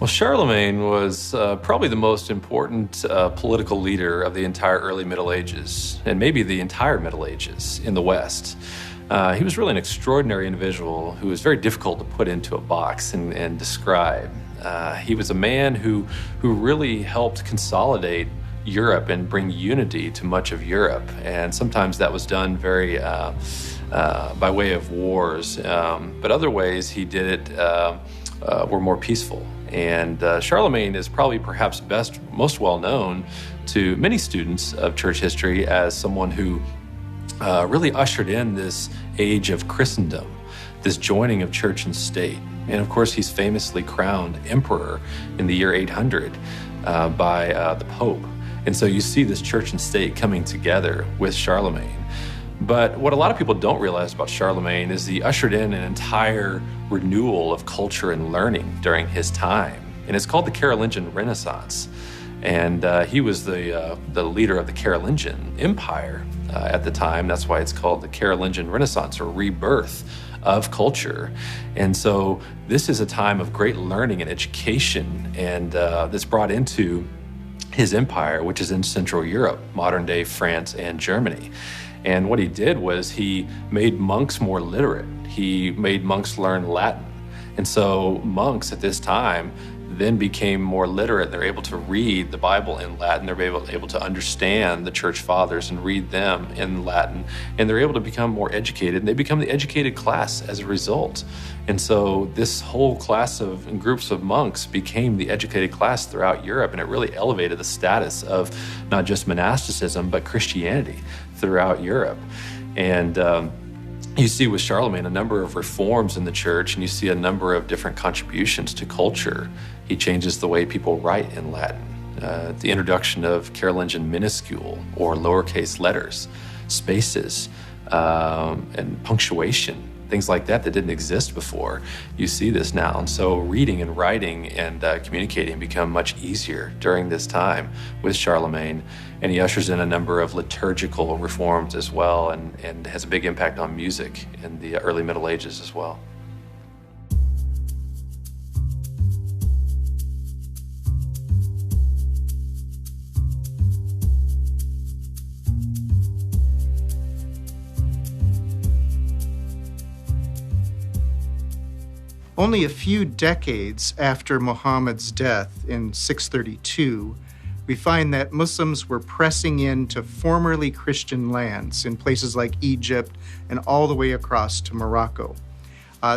Well, Charlemagne was probably the most important political leader of the entire early Middle Ages, and maybe the entire Middle Ages in the West. He was really an extraordinary individual who was very difficult to put into a box and describe. He was a man who really helped consolidate Europe and bring unity to much of Europe, and sometimes that was done very by way of wars, but other ways he did it were more peaceful. And Charlemagne is probably perhaps most well known to many students of church history as someone who really ushered in this age of Christendom, this joining of church and state. And of course, he's famously crowned emperor in the year 800 by the Pope. And so you see this church and state coming together with Charlemagne. But what a lot of people don't realize about Charlemagne is he ushered in an entire renewal of culture and learning during his time. And it's called the Carolingian Renaissance. And he was the leader of the Carolingian Empire at the time. That's why it's called the Carolingian Renaissance, or rebirth of culture. And so this is a time of great learning and education, and that's brought into his empire, which is in Central Europe, modern-day France and Germany. And what he did was he made monks more literate. He made monks learn Latin. And so monks at this time then became more literate. They're able to read the Bible in Latin. They're able to understand the church fathers and read them in Latin. And they're able to become more educated. And they become the educated class as a result. And so this whole class and groups of monks became the educated class throughout Europe. And it really elevated the status of not just monasticism, but Christianity throughout Europe. And you see with Charlemagne a number of reforms in the church, and you see a number of different contributions to culture. He changes the way people write in Latin, the introduction of Carolingian minuscule or lowercase letters, spaces, and punctuation, things like that didn't exist before. You see this now. And so reading and writing and communicating become much easier during this time with Charlemagne. And he ushers in a number of liturgical reforms as well, and has a big impact on music in the early Middle Ages as well. Only a few decades after Muhammad's death in 632, we find that Muslims were pressing into formerly Christian lands in places like Egypt and all the way across to Morocco.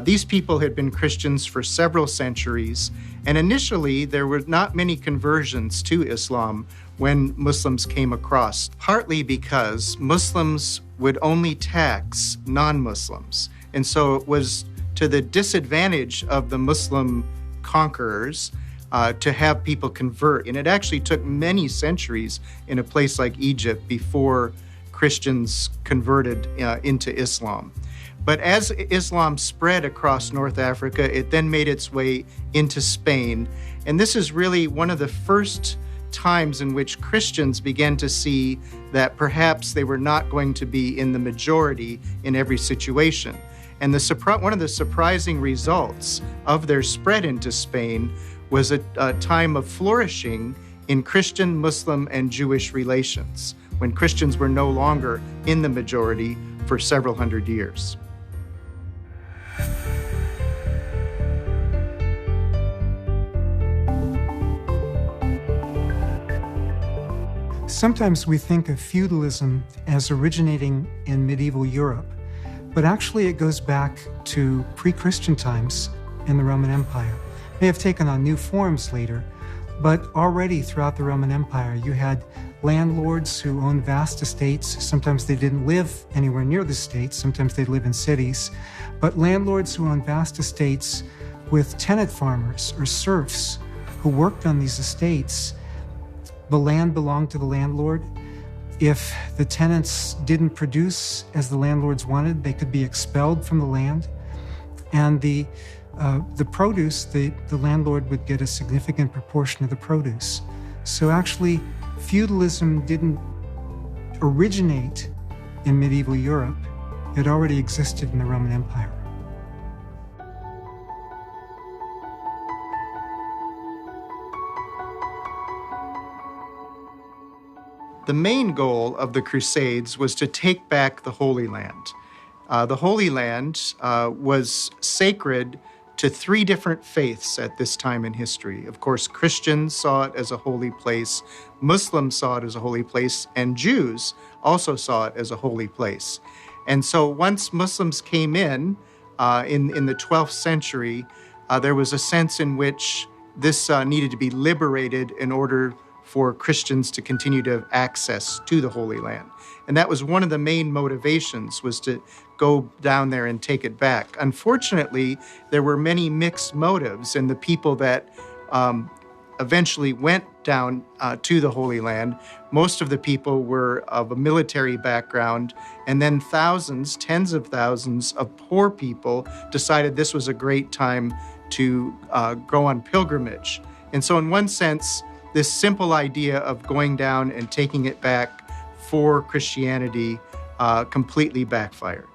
These people had been Christians for several centuries, and initially there were not many conversions to Islam when Muslims came across, partly because Muslims would only tax non-Muslims. And so it was to the disadvantage of the Muslim conquerors to have people convert. And it actually took many centuries in a place like Egypt before Christians converted into Islam. But as Islam spread across North Africa, it then made its way into Spain. And this is really one of the first times in which Christians began to see that perhaps they were not going to be in the majority in every situation. And one of the surprising results of their spread into Spain was a time of flourishing in Christian, Muslim, and Jewish relations, when Christians were no longer in the majority for several hundred years. Sometimes we think of feudalism as originating in medieval Europe, but actually it goes back to pre-Christian times in the Roman Empire. It may have taken on new forms later, but already throughout the Roman Empire, you had landlords who owned vast estates. Sometimes they didn't live anywhere near the estates, sometimes they'd live in cities, but landlords who owned vast estates with tenant farmers or serfs who worked on these estates. The land belonged to the landlord. If the tenants didn't produce as the landlords wanted, they could be expelled from the land. And the produce, the landlord would get a significant proportion of the produce. So actually, feudalism didn't originate in medieval Europe. It already existed in the Roman Empire. The main goal of the Crusades was to take back the Holy Land. The Holy Land was sacred to three different faiths at this time in history. Of course, Christians saw it as a holy place, Muslims saw it as a holy place, and Jews also saw it as a holy place. And so once Muslims came in the 12th century, there was a sense in which this needed to be liberated in order for Christians to continue to have access to the Holy Land. And that was one of the main motivations, was to go down there and take it back. Unfortunately, there were many mixed motives, and the people that eventually went down to the Holy Land, most of the people were of a military background, and then thousands, tens of thousands of poor people decided this was a great time to go on pilgrimage. And so in one sense, this simple idea of going down and taking it back for Christianity completely backfired.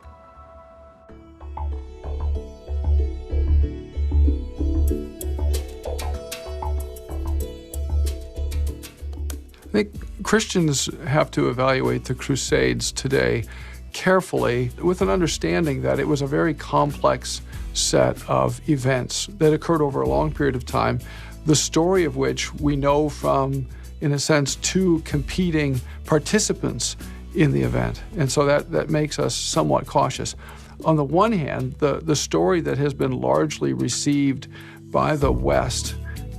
I think Christians have to evaluate the Crusades today carefully with an understanding that it was a very complex set of events that occurred over a long period of time, the story of which we know from, in a sense, two competing participants in the event. And so that makes us somewhat cautious. On the one hand, the story that has been largely received by the West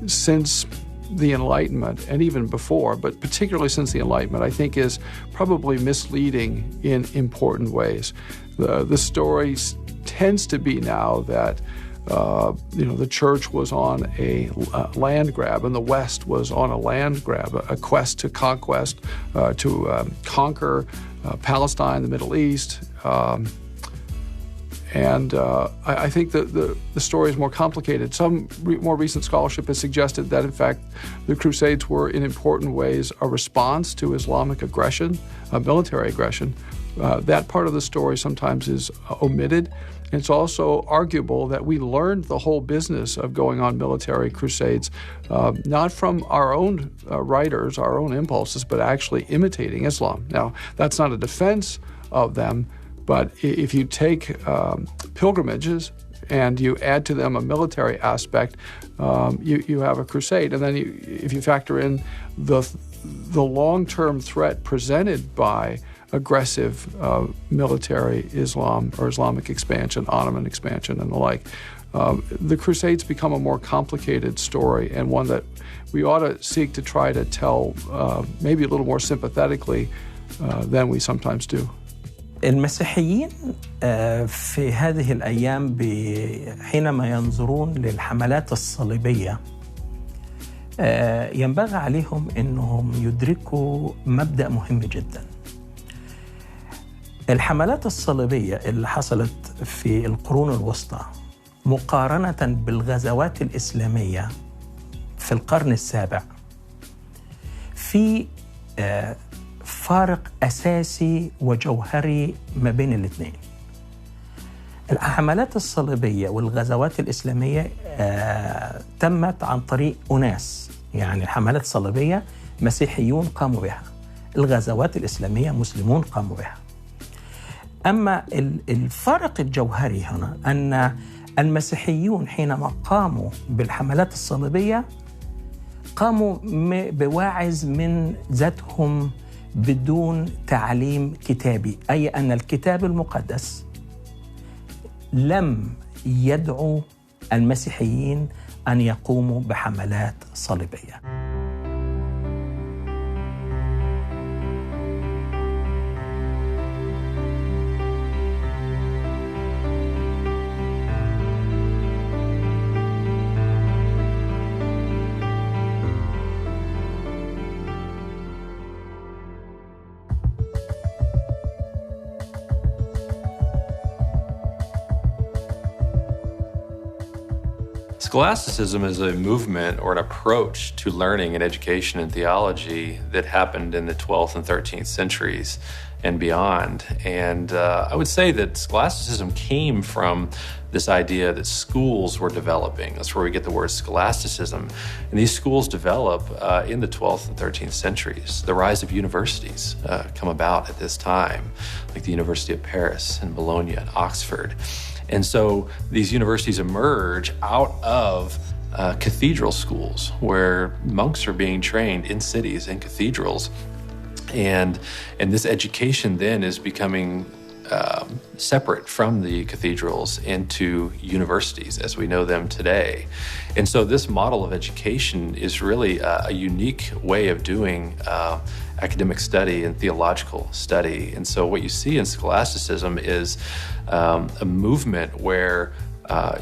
since the Enlightenment, and even before, but particularly since the Enlightenment, I think is probably misleading in important ways. The story tends to be now that the church was on a land grab, and the West was on a land grab, a quest to conquest, to conquer Palestine, the Middle East. And I think that the story is more complicated. Some more recent scholarship has suggested that, in fact, the Crusades were in important ways a response to Islamic aggression, military aggression. That part of the story sometimes is omitted. It's also arguable that we learned the whole business of going on military crusades, not from our own writers, our own impulses, but actually imitating Islam. Now, that's not a defense of them, but if you take pilgrimages and you add to them a military aspect, you have a crusade. And then if you factor in the long-term threat presented by aggressive military Islam or Islamic expansion, Ottoman expansion, and the like, the Crusades become a more complicated story, and one that we ought to seek to try to tell maybe a little more sympathetically than we sometimes do. المسيحيين في هذه الأيام حينما ينظرون للحملات الصليبية ينبغي عليهم أنهم يدركوا مبدأ مهم جدا. الحملات الصليبية اللي حصلت في القرون الوسطى مقارنة بالغزوات الإسلامية في القرن السابع في فارق أساسي وجوهري ما بين الاثنين. الحملات الصليبية والغزوات الإسلامية تمت عن طريق أناس، يعني الحملات الصليبية مسيحيون قاموا بها، الغزوات الإسلامية مسلمون قاموا بها. أما الفارق الجوهري هنا أن المسيحيون حينما قاموا بالحملات الصليبية قاموا بواعظ من ذاتهم بدون تعليم كتابي، أي أن الكتاب المقدس لم يدعو المسيحيين أن يقوموا بحملات صليبية. Scholasticism is a movement or an approach to learning and education and theology that happened in the 12th and 13th centuries and beyond. And I would say that scholasticism came from this idea that schools were developing. That's where we get the word scholasticism. And these schools develop in the 12th and 13th centuries. The rise of universities come about at this time, like the University of Paris and Bologna and Oxford. And so these universities emerge out of cathedral schools where monks are being trained in cities and cathedrals. And this education then is becoming separate from the cathedrals into universities as we know them today. And so this model of education is really a unique way of doing academic study and theological study. And so what you see in scholasticism is a movement where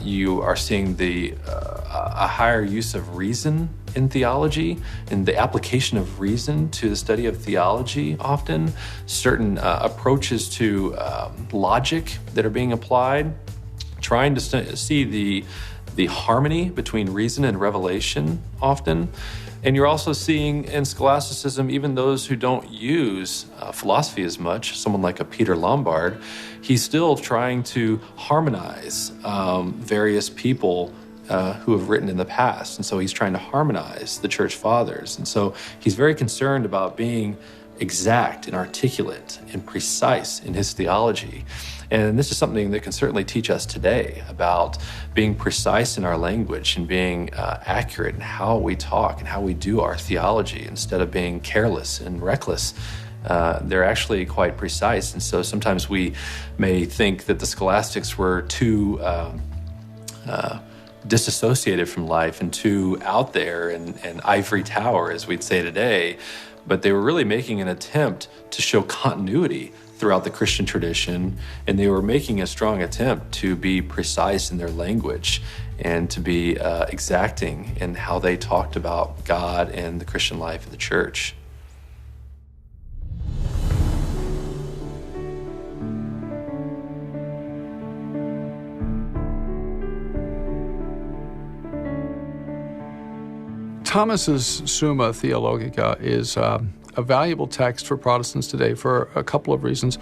you are seeing a higher use of reason in theology and the application of reason to the study of theology often, certain approaches to logic that are being applied, trying to see the harmony between reason and revelation often. And you're also seeing in scholasticism, even those who don't use philosophy as much, someone like a Peter Lombard, he's still trying to harmonize various people who have written in the past. And so he's trying to harmonize the church fathers. And so he's very concerned about being exact and articulate and precise in his theology. And this is something that can certainly teach us today about being precise in our language and being accurate in how we talk and how we do our theology instead of being careless and reckless. They're actually quite precise. And so sometimes we may think that the scholastics were too disassociated from life and too out there and ivory tower, as we'd say today. But they were really making an attempt to show continuity throughout the Christian tradition, and they were making a strong attempt to be precise in their language and to be exacting in how they talked about God and the Christian life of the church. Thomas's Summa Theologica is a valuable text for Protestants today for a couple of reasons.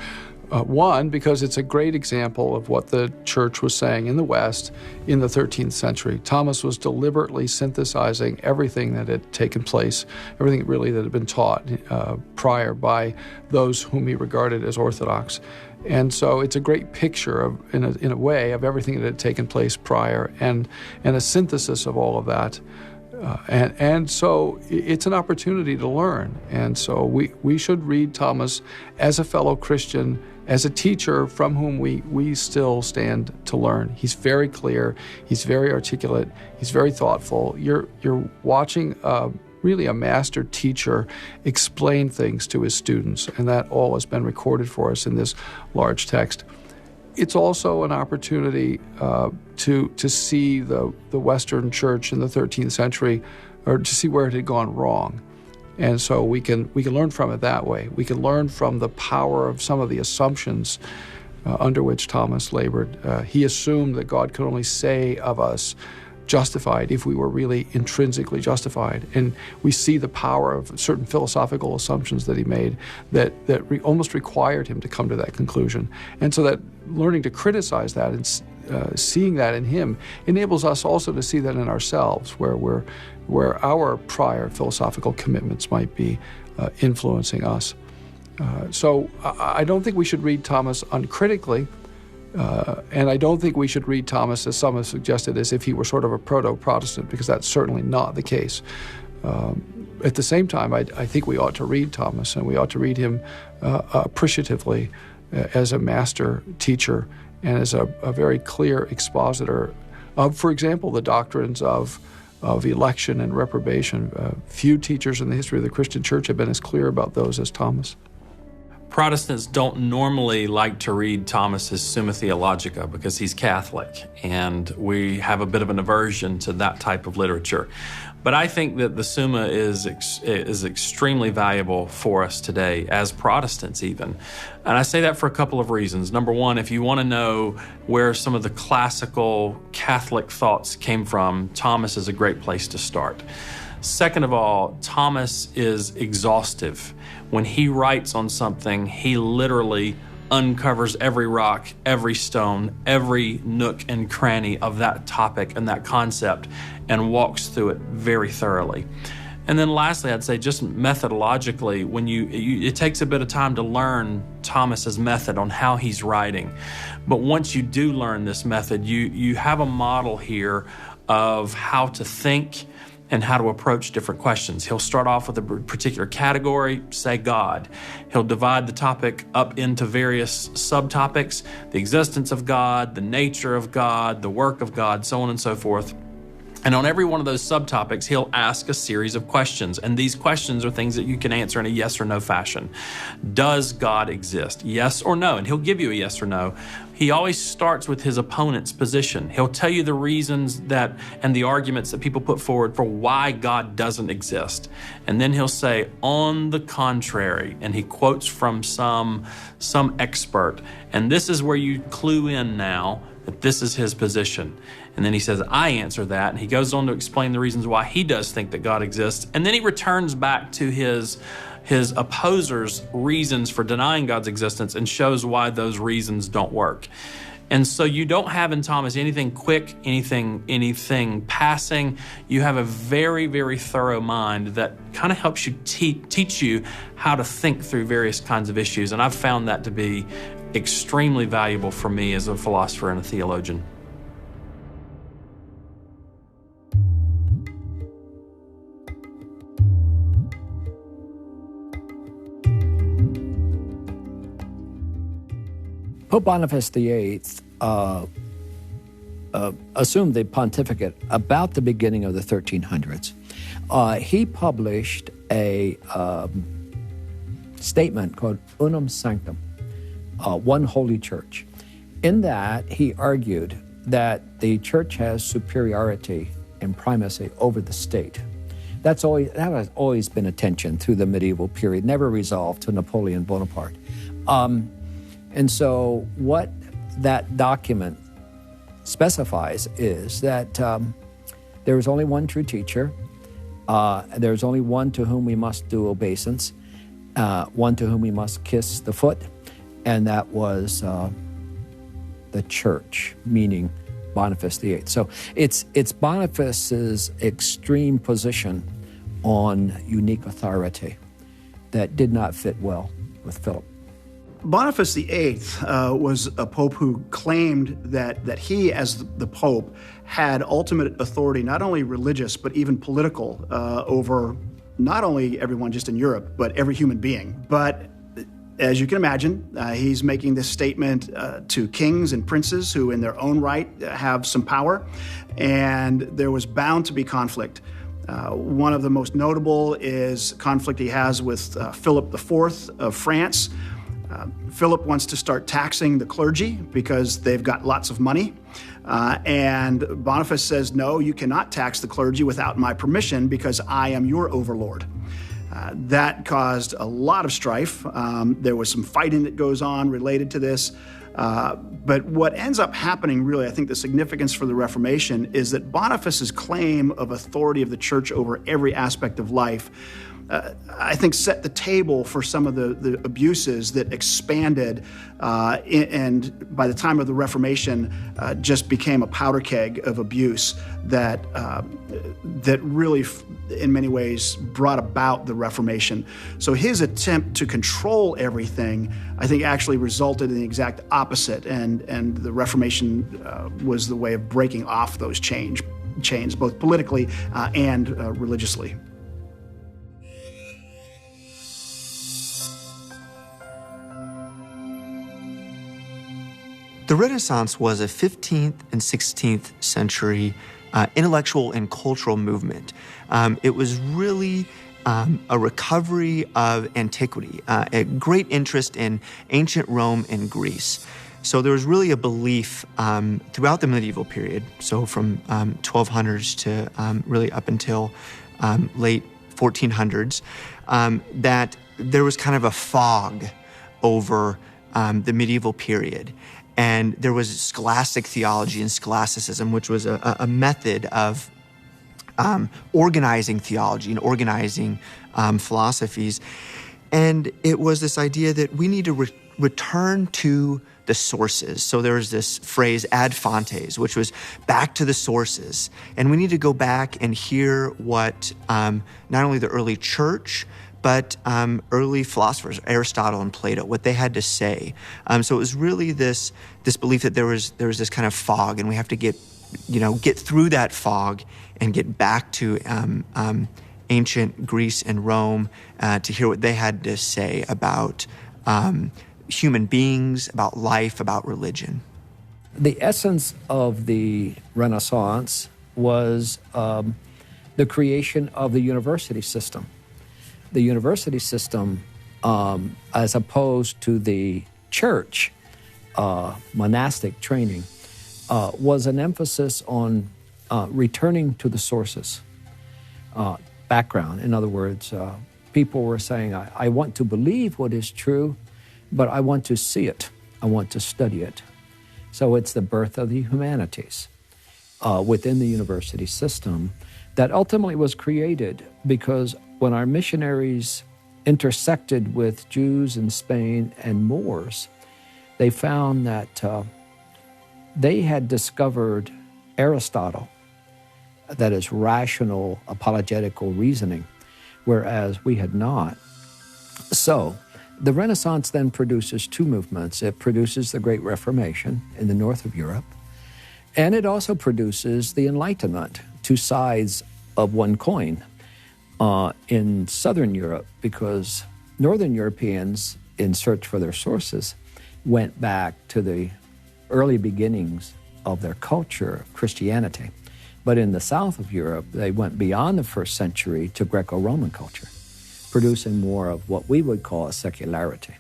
One, because it's a great example of what the church was saying in the West in the 13th century. Thomas was deliberately synthesizing everything that had taken place, everything really that had been taught prior by those whom he regarded as orthodox. And so it's a great picture of, in a way, of everything that had taken place prior and a synthesis of all of that. And so it's an opportunity to learn. And so we should read Thomas as a fellow Christian, as a teacher from whom we still stand to learn. He's very clear, he's very articulate, he's very thoughtful. You're watching really a master teacher explain things to his students, and that all has been recorded for us in this large text. It's also an opportunity to see the Western Church in the 13th century, or to see where it had gone wrong. And so we can learn from it that way. We can learn from the power of some of the assumptions under which Thomas labored. He assumed that God could only say of us, justified, if we were really intrinsically justified. And we see the power of certain philosophical assumptions that he made that almost required him to come to that conclusion. And so that learning to criticize that and seeing that in him enables us also to see that in ourselves, where our prior philosophical commitments might be influencing us. So I don't think we should read Thomas uncritically. And I don't think we should read Thomas, as some have suggested, as if he were sort of a proto-Protestant, because that's certainly not the case. At the same time, I think we ought to read Thomas, and we ought to read him appreciatively as a master teacher and as a very clear expositor of, for example, the doctrines of election and reprobation. Few teachers in the history of the Christian church have been as clear about those as Thomas. Protestants don't normally like to read Thomas's Summa Theologica because he's Catholic, and we have a bit of an aversion to that type of literature. But I think that the Summa is extremely valuable for us today, as Protestants even. And I say that for a couple of reasons. Number one, if you want to know where some of the classical Catholic thoughts came from, Thomas is a great place to start. Second of all, Thomas is exhaustive. When he writes on something, he literally uncovers every rock, every stone, every nook and cranny of that topic and that concept and walks through it very thoroughly. And then lastly, I'd say just methodologically, when it takes a bit of time to learn Thomas's method on how he's writing. But once you do learn this method, you have a model here of how to think and how to approach different questions. He'll start off with a particular category, say God. He'll divide the topic up into various subtopics, the existence of God, the nature of God, the work of God, so on and so forth. And on every one of those subtopics, he'll ask a series of questions. And these questions are things that you can answer in a yes or no fashion. Does God exist? Yes or no? And he'll give you a yes or no. He always starts with his opponent's position. He'll tell you the reasons and the arguments that people put forward for why God doesn't exist. And then he'll say, on the contrary, and he quotes from some expert. And this is where you clue in now that this is his position. And then he says, I answer that. And he goes on to explain the reasons why he does think that God exists. And then he returns back to his opposers' reasons for denying God's existence and shows why those reasons don't work. And so you don't have in Thomas anything quick, anything passing. You have a very, very thorough mind that kind of helps you teach you how to think through various kinds of issues. And I've found that to be extremely valuable for me as a philosopher and a theologian. Pope Boniface VIII assumed the pontificate about the beginning of the 1300s. He published a statement called Unum Sanctum, One Holy Church. In that, he argued that the church has superiority and primacy over the state. That has always been a tension through the medieval period, never resolved to Napoleon Bonaparte. And so what that document specifies is that there is only one true teacher, there is only one to whom we must do obeisance, one to whom we must kiss the foot, and that was the church, meaning Boniface VIII. So it's Boniface's extreme position on unique authority that did not fit well with Philip. Boniface VIII was a pope who claimed that he, as the pope, had ultimate authority, not only religious, but even political, over not only everyone just in Europe, but every human being. But as you can imagine, he's making this statement to kings and princes who in their own right have some power, and there was bound to be conflict. One of the most notable is conflict he has with Philip IV of France. Philip wants to start taxing the clergy because they've got lots of money. And Boniface says, no, you cannot tax the clergy without my permission because I am your overlord. That caused a lot of strife. There was some fighting that goes on related to this. But what ends up happening, really, I think the significance for the Reformation is that Boniface's claim of authority of the church over every aspect of life I think set the table for some of the abuses that expanded and by the time of the Reformation just became a powder keg of abuse that really in many ways brought about the Reformation. So his attempt to control everything I think actually resulted in the exact opposite, and the Reformation was the way of breaking off those chains both politically and religiously. The Renaissance was a 15th and 16th century intellectual and cultural movement. It was really a recovery of antiquity, a great interest in ancient Rome and Greece. So there was really a belief throughout the medieval period, so from 1200s to really up until late 1400s, that there was kind of a fog over the medieval period. And there was scholastic theology and scholasticism, which was a method of organizing theology and organizing philosophies. And it was this idea that we need to return to the sources. So there was this phrase ad fontes, which was back to the sources. And we need to go back and hear what not only the early church, but early philosophers, Aristotle and Plato, what they had to say. So it was really this belief that there was this kind of fog, and we have to get through that fog and get back to ancient Greece and Rome to hear what they had to say about human beings, about life, about religion. The essence of the Renaissance was the creation of the university system. The university system, as opposed to the church monastic training, was an emphasis on returning to the sources. Background, in other words, people were saying, I want to believe what is true, but I want to see it. I want to study it. So it's the birth of the humanities within the university system that ultimately was created because when our missionaries intersected with Jews in Spain and Moors, they found that they had discovered Aristotle, that is rational apologetical reasoning, whereas we had not. So the Renaissance then produces two movements. It produces the Great Reformation in the north of Europe, and it also produces the Enlightenment, two sides of one coin in southern Europe, because northern Europeans, in search for their sources, went back to the early beginnings of their culture, Christianity. But in the south of Europe, they went beyond the first century to Greco-Roman culture, producing more of what we would call a secularity.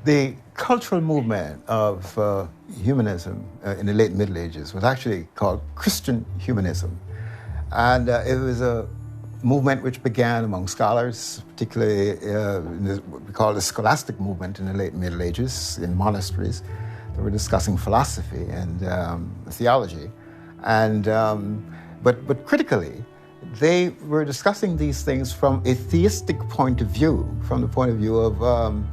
The cultural movement of humanism in the late Middle Ages was actually called Christian humanism. And it was a movement which began among scholars, particularly what we call the scholastic movement in the late Middle Ages in monasteries. They were discussing philosophy and theology. And, but critically, they were discussing these things from a theistic point of view, from the point of view of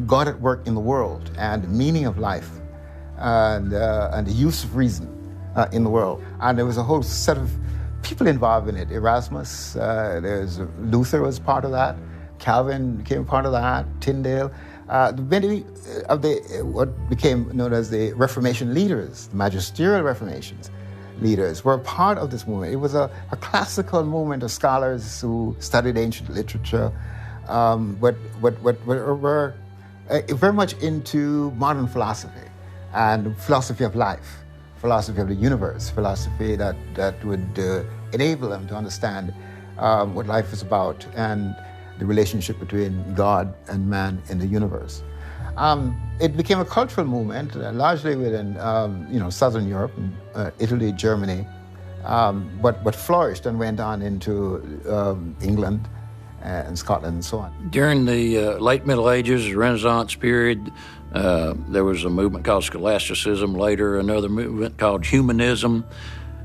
God at work in the world and the meaning of life and the use of reason in the world. And there was a whole set of people involved in it. Erasmus, there's Luther was part of that. Calvin became part of that. Tyndale. Many of what became known as the Reformation leaders, the magisterial Reformations leaders, were part of this movement. It was a classical movement of scholars who studied ancient literature, but were very much into modern philosophy and philosophy of life, philosophy of the universe, philosophy that would enable them to understand what life is about and the relationship between God and man in the universe. It became a cultural movement, largely within Southern Europe, Italy, Germany, but flourished and went on into England and Scotland and so on. During the late Middle Ages, Renaissance period, there was a movement called scholasticism, later another movement called humanism.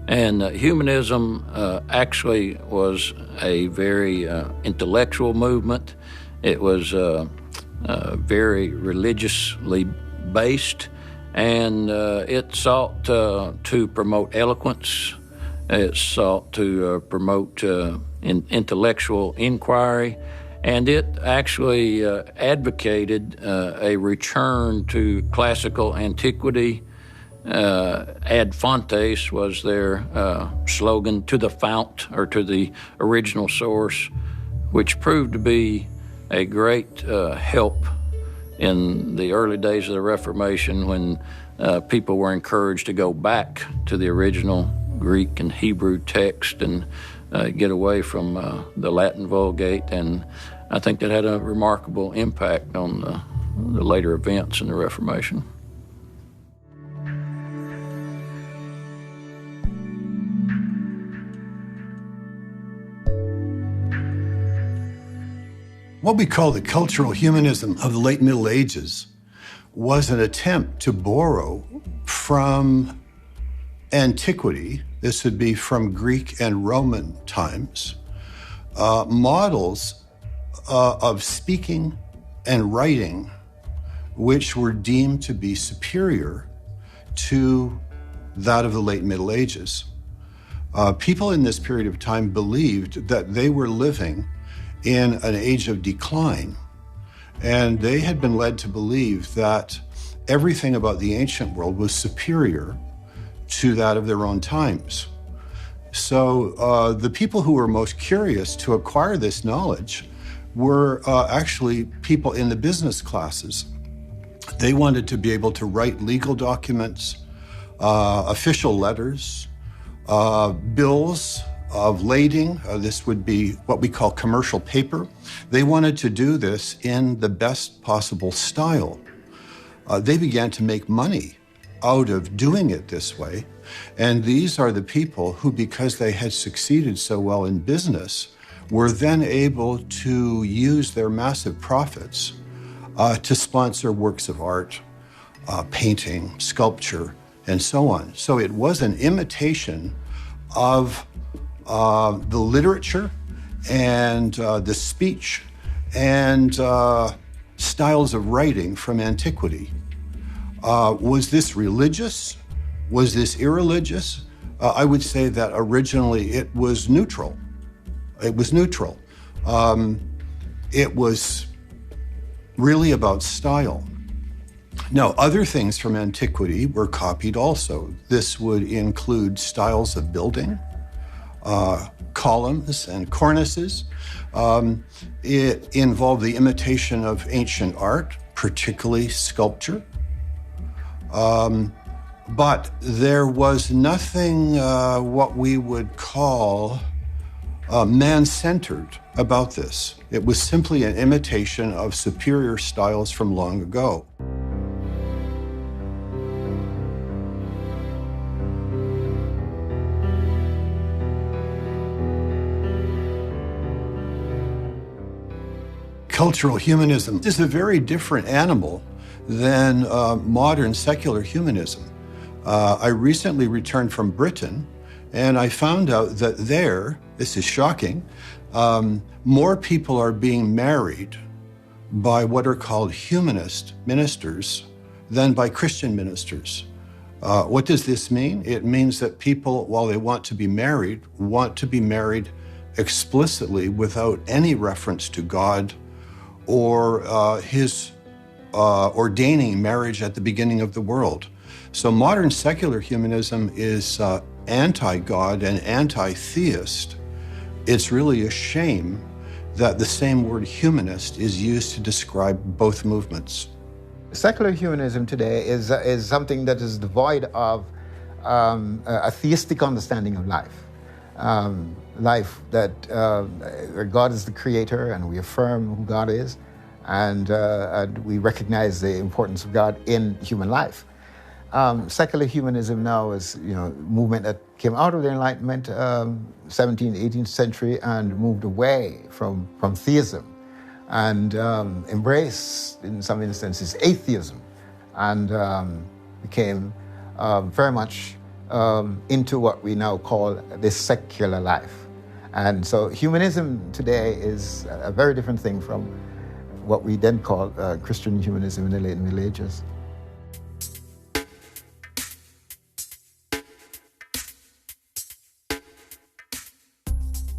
And humanism actually was a very intellectual movement. It was very religiously based, and it sought to promote eloquence. It sought to promote intellectual inquiry, and it actually advocated a return to classical antiquity. Ad fontes was their slogan, to the fount, or to the original source, which proved to be a great help in the early days of the Reformation, when people were encouraged to go back to the original Greek and Hebrew text and get away from the Latin Vulgate. And I think that had a remarkable impact on the later events in the Reformation. What we call the cultural humanism of the late Middle Ages was an attempt to borrow from antiquity, this would be from Greek and Roman times, models of speaking and writing which were deemed to be superior to that of the late Middle Ages. People in this period of time believed that they were living in an age of decline, and they had been led to believe that everything about the ancient world was superior to that of their own times. So the people who were most curious to acquire this knowledge were actually people in the business classes. They wanted to be able to write legal documents, official letters, bills of lading. This would be what we call commercial paper. They wanted to do this in the best possible style. They began to make money out of doing it this way. And these are the people who, because they had succeeded so well in business, were then able to use their massive profits to sponsor works of art, painting, sculpture, and so on. So it was an imitation of the literature and the speech and styles of writing from antiquity. Was this religious? Was this irreligious? I would say that originally it was neutral. It was neutral. It was really about style. Now, other things from antiquity were copied also. This would include styles of building, columns and cornices. It involved the imitation of ancient art, particularly sculpture. But there was nothing what we would call man-centered about this. It was simply an imitation of superior styles from long ago. Cultural humanism is a very different animal than modern secular humanism. I recently returned from Britain, and I found out that there, this is shocking, more people are being married by what are called humanist ministers than by Christian ministers. What does this mean? It means that people, while they want to be married explicitly without any reference to God or his ordaining marriage at the beginning of the world. So modern secular humanism is anti-God and anti-theist. It's really a shame that the same word humanist is used to describe both movements. Secular humanism today is something that is devoid of a theistic understanding of life. Life that God is the creator, and we affirm who God is, and we recognize the importance of God in human life. Secular humanism now is, a movement that came out of the Enlightenment, 17th, 18th century, and moved away from theism, and embraced, in some instances, atheism, and became very much into what we now call the secular life. And so humanism today is a very different thing from what we then called Christian humanism in the late Middle Ages.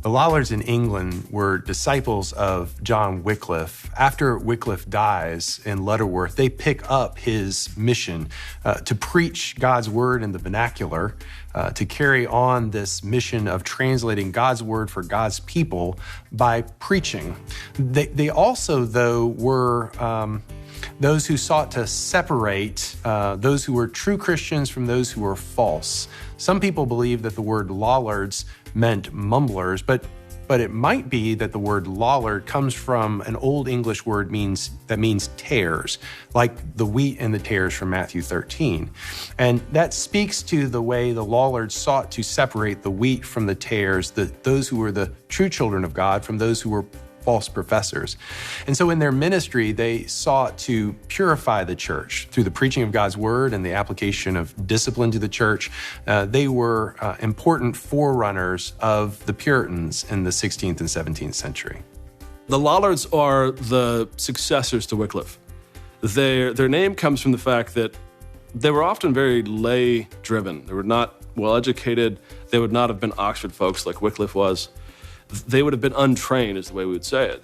The Lollards in England were disciples of John Wycliffe. After Wycliffe dies in Lutterworth, they pick up his mission to preach God's word in the vernacular, to carry on this mission of translating God's word for God's people by preaching. They also, though, were those who sought to separate those who were true Christians from those who were false. Some people believe that the word lollards meant mumblers, but it might be that the word lollard comes from an Old English word that means tares, like the wheat and the tares from Matthew 13. And that speaks to the way the lollards sought to separate the wheat from the tares, those who were the true children of God from those who were false professors. And so in their ministry, they sought to purify the church through the preaching of God's word and the application of discipline to the church. They were important forerunners of the Puritans in the 16th and 17th century. The Lollards are the successors to Wycliffe. Their name comes from the fact that they were often very lay-driven. They were not well-educated. They would not have been Oxford folks like Wycliffe was. They would have been untrained, is the way we would say it.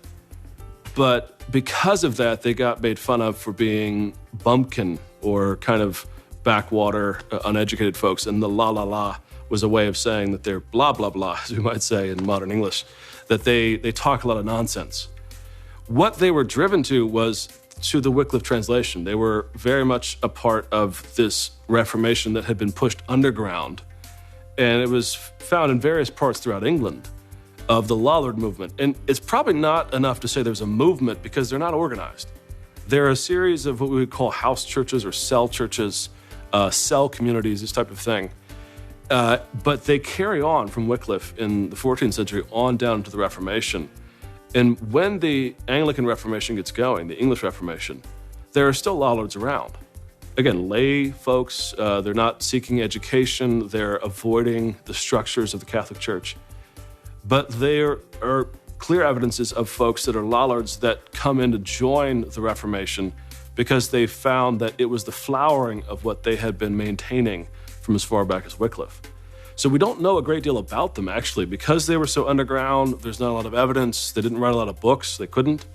But because of that, they got made fun of for being bumpkin or kind of backwater, uneducated folks. And the la la la was a way of saying that they're blah, blah, blah, as we might say in modern English, that they talk a lot of nonsense. What they were driven to was to the Wycliffe translation. They were very much a part of this Reformation that had been pushed underground. And it was found in various parts throughout England of the Lollard movement. And it's probably not enough to say there's a movement because they're not organized. There are a series of what we would call house churches or cell churches, cell communities, this type of thing. But they carry on from Wycliffe in the 14th century on down to the Reformation. And when the Anglican Reformation gets going, the English Reformation, there are still Lollards around. Again, lay folks, they're not seeking education, they're avoiding the structures of the Catholic Church. But there are clear evidences of folks that are Lollards that come in to join the Reformation because they found that it was the flowering of what they had been maintaining from as far back as Wycliffe. So we don't know a great deal about them, actually. Because they were so underground, there's not a lot of evidence. They didn't write a lot of books. They couldn't.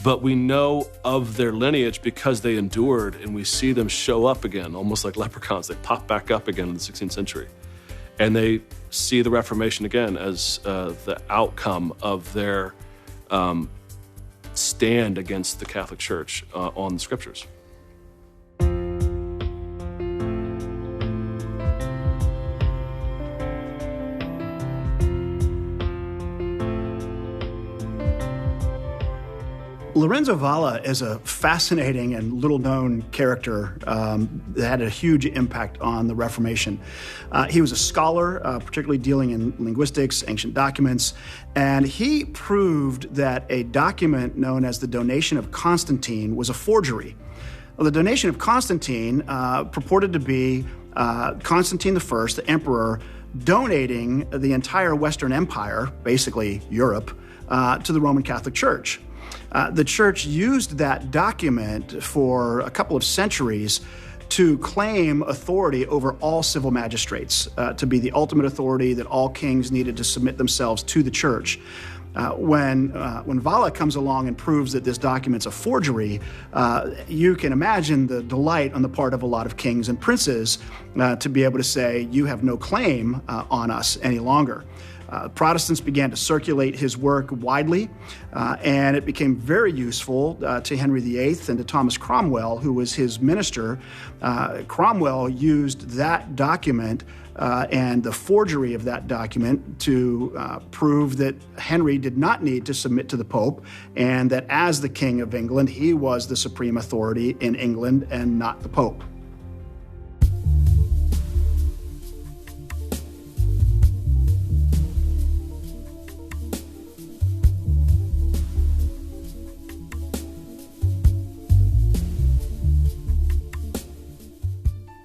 But we know of their lineage because they endured, and we see them show up again, almost like leprechauns. They pop back up again in the 16th century. And they see the Reformation again as the outcome of their stand against the Catholic Church on the Scriptures. Lorenzo Valla is a fascinating and little-known character that had a huge impact on the Reformation. He was a scholar, particularly dealing in linguistics, ancient documents, and he proved that a document known as the Donation of Constantine was a forgery. Well, the Donation of Constantine purported to be Constantine I, the emperor, donating the entire Western Empire, basically Europe, to the Roman Catholic Church. The church used that document for a couple of centuries to claim authority over all civil magistrates, to be the ultimate authority that all kings needed to submit themselves to the church. When Valla comes along and proves that this document's a forgery, you can imagine the delight on the part of a lot of kings and princes to be able to say, you have no claim on us any longer. Protestants began to circulate his work widely, and it became very useful to Henry VIII and to Thomas Cromwell, who was his minister. Cromwell used that document and the forgery of that document to prove that Henry did not need to submit to the Pope, and that as the King of England, he was the supreme authority in England and not the Pope.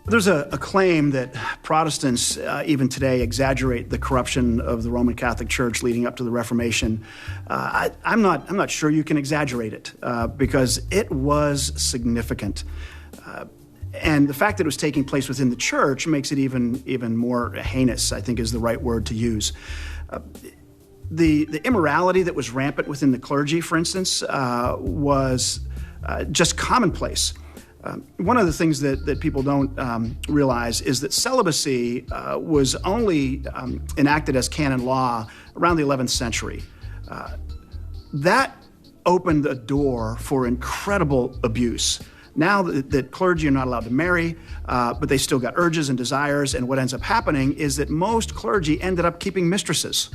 There's a claim that Protestants, even today, exaggerate the corruption of the Roman Catholic Church leading up to the Reformation. I'm not sure you can exaggerate it because it was significant. And the fact that it was taking place within the church makes it even more heinous, I think is the right word to use. The immorality that was rampant within the clergy, for instance, was just commonplace. One of the things that people don't realize is that celibacy was only enacted as canon law around the 11th century. That opened the door for incredible abuse. Now that clergy are not allowed to marry, but they still got urges and desires, and what ends up happening is that most clergy ended up keeping mistresses.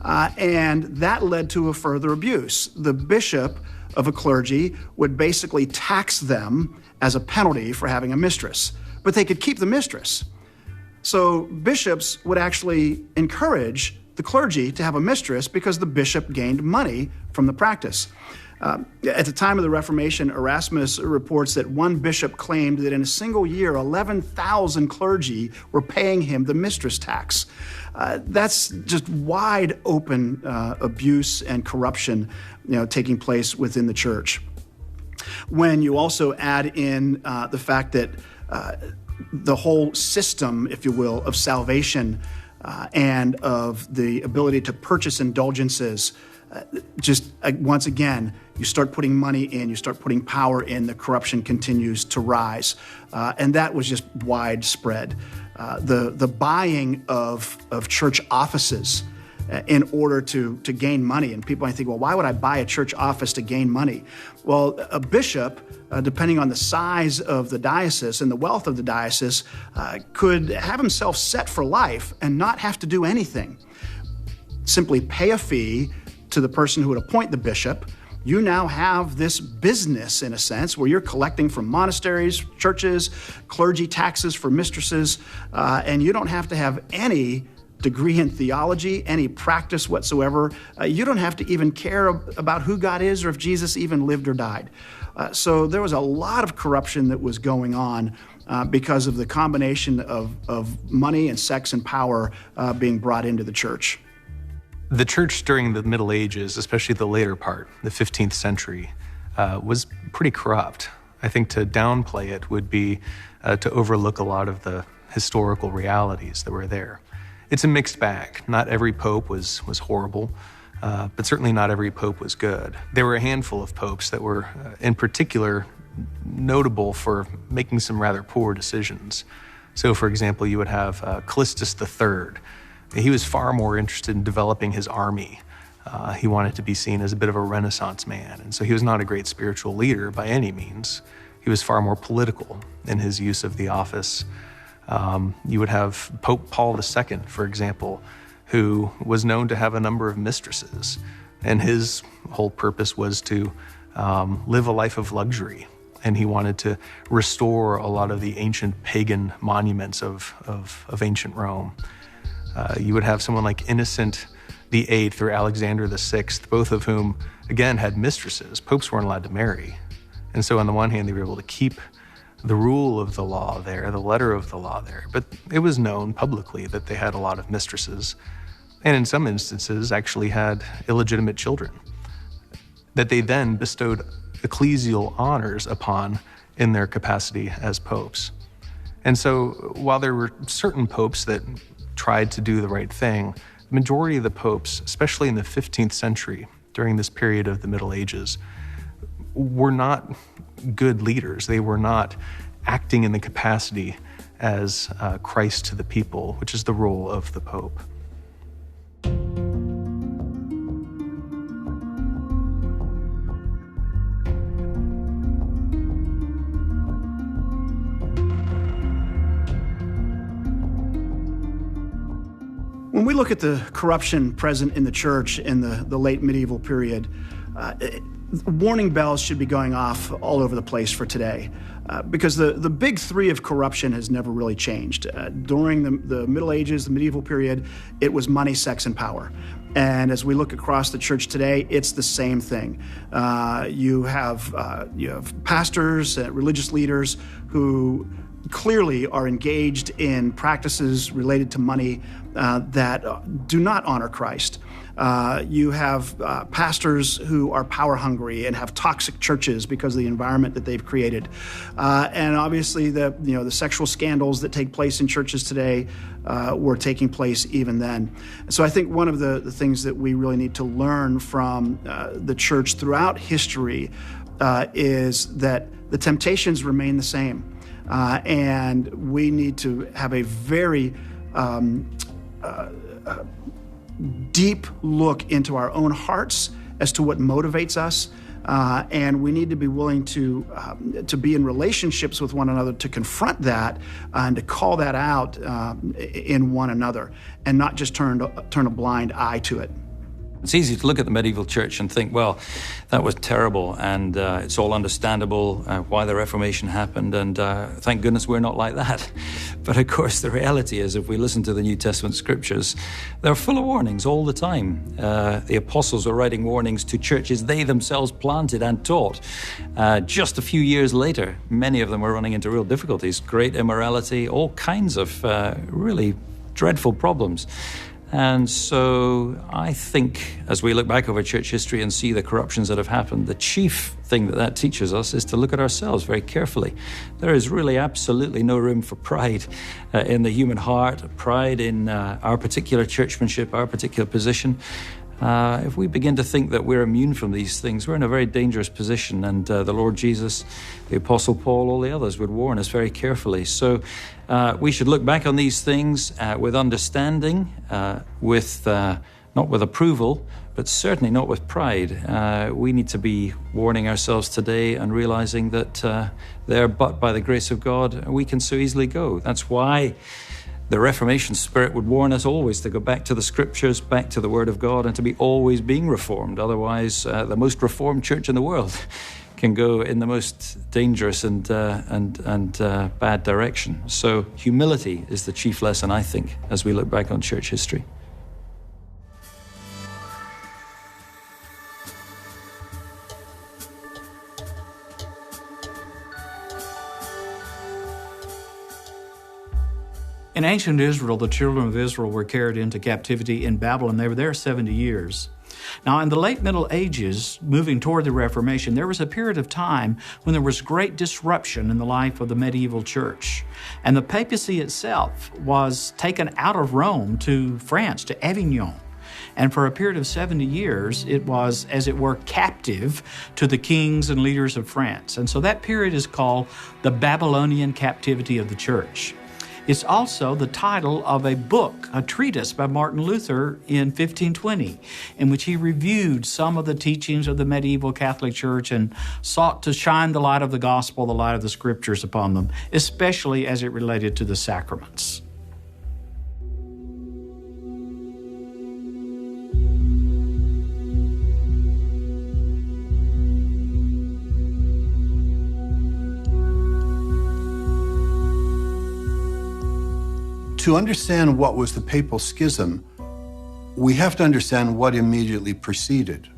And that led to a further abuse. The bishop of a clergy would basically tax them as a penalty for having a mistress, but they could keep the mistress. So bishops would actually encourage the clergy to have a mistress because the bishop gained money from the practice. At the time of the Reformation, Erasmus reports that one bishop claimed that in a single year, 11,000 clergy were paying him the mistress tax. That's just wide open abuse and corruption, taking place within the church. When you also add in the fact that the whole system, if you will, of salvation and of the ability to purchase indulgences, once again, you start putting money in, you start putting power in, the corruption continues to rise. And that was just widespread. The buying of church offices in order to gain money. And people might think, well, why would I buy a church office to gain money? Well, a bishop, depending on the size of the diocese and the wealth of the diocese, could have himself set for life and not have to do anything. Simply pay a fee to the person who would appoint the bishop. You now have this business, in a sense, where you're collecting from monasteries, churches, clergy taxes for mistresses, and you don't have to have any degree in theology, any practice whatsoever. You don't have to even care about who God is or if Jesus even lived or died. So there was a lot of corruption that was going on because of the combination of money and sex and power being brought into the church. The church during the Middle Ages, especially the later part, the 15th century, was pretty corrupt. I think to downplay it would be to overlook a lot of the historical realities that were there. It's a mixed bag. Not every pope was horrible, but certainly not every pope was good. There were a handful of popes that were, in particular, notable for making some rather poor decisions. So, for example, you would have Callistus III. He was far more interested in developing his army. He wanted to be seen as a bit of a Renaissance man, and so he was not a great spiritual leader by any means. He was far more political in his use of the office. You would have Pope Paul II, for example, who was known to have a number of mistresses, and his whole purpose was to live a life of luxury, and he wanted to restore a lot of the ancient pagan monuments of ancient Rome. You would have someone like Innocent VIII or Alexander VI, both of whom, again, had mistresses. Popes weren't allowed to marry. And so on the one hand, they were able to keep the rule of the law there, the letter of the law there. But it was known publicly that they had a lot of mistresses, and in some instances actually had illegitimate children that they then bestowed ecclesial honors upon in their capacity as popes. And so while there were certain popes that tried to do the right thing, the majority of the popes, especially in the 15th century, during this period of the Middle Ages, were not good leaders. They were not acting in the capacity as Christ to the people, which is the role of the Pope. When we look at the corruption present in the church in the late medieval period, warning bells should be going off all over the place for today, because the big three of corruption has never really changed. During the Middle Ages, the medieval period, it was money, sex, and power. And as we look across the church today, it's the same thing. You have pastors, religious leaders who clearly are engaged in practices related to money that do not honor Christ. You have pastors who are power hungry and have toxic churches because of the environment that they've created. And obviously the sexual scandals that take place in churches today were taking place even then. So I think one of the things that we really need to learn from the church throughout history is that the temptations remain the same. And we need to have a very deep look into our own hearts as to what motivates us, and we need to be willing to be in relationships with one another to confront that and to call that out in one another, and not just turn a blind eye to it. It's easy to look at the medieval church and think, well, that was terrible, and it's all understandable why the Reformation happened, and thank goodness we're not like that. But of course, the reality is, if we listen to the New Testament scriptures, they're full of warnings all the time. The apostles were writing warnings to churches they themselves planted and taught. Just a few years later, many of them were running into real difficulties, great immorality, all kinds of really dreadful problems. And so I think, as we look back over church history and see the corruptions that have happened, the chief thing that teaches us is to look at ourselves very carefully. There is really absolutely no room for pride in the human heart, pride in our particular churchmanship, our particular position. If we begin to think that we're immune from these things, we're in a very dangerous position. And the Lord Jesus, the Apostle Paul, all the others would warn us very carefully. So we should look back on these things with understanding, not with approval, but certainly not with pride. We need to be warning ourselves today and realizing that there, but by the grace of God, we can so easily go. That's why the Reformation spirit would warn us always to go back to the scriptures, back to the Word of God, and to be always being reformed. Otherwise, the most reformed church in the world can go in the most dangerous and bad direction. So humility is the chief lesson, I think, as we look back on church history. In ancient Israel, the children of Israel were carried into captivity in Babylon. They were there 70 years. Now, in the late Middle Ages, moving toward the Reformation, there was a period of time when there was great disruption in the life of the medieval church. And the papacy itself was taken out of Rome to France, to Avignon. And for a period of 70 years, it was, as it were, captive to the kings and leaders of France. And so that period is called the Babylonian captivity of the church. It's also the title of a book, a treatise by Martin Luther in 1520, in which he reviewed some of the teachings of the medieval Catholic Church and sought to shine the light of the gospel, the light of the scriptures upon them, especially as it related to the sacraments. To understand what was the papal schism, we have to understand what immediately preceded.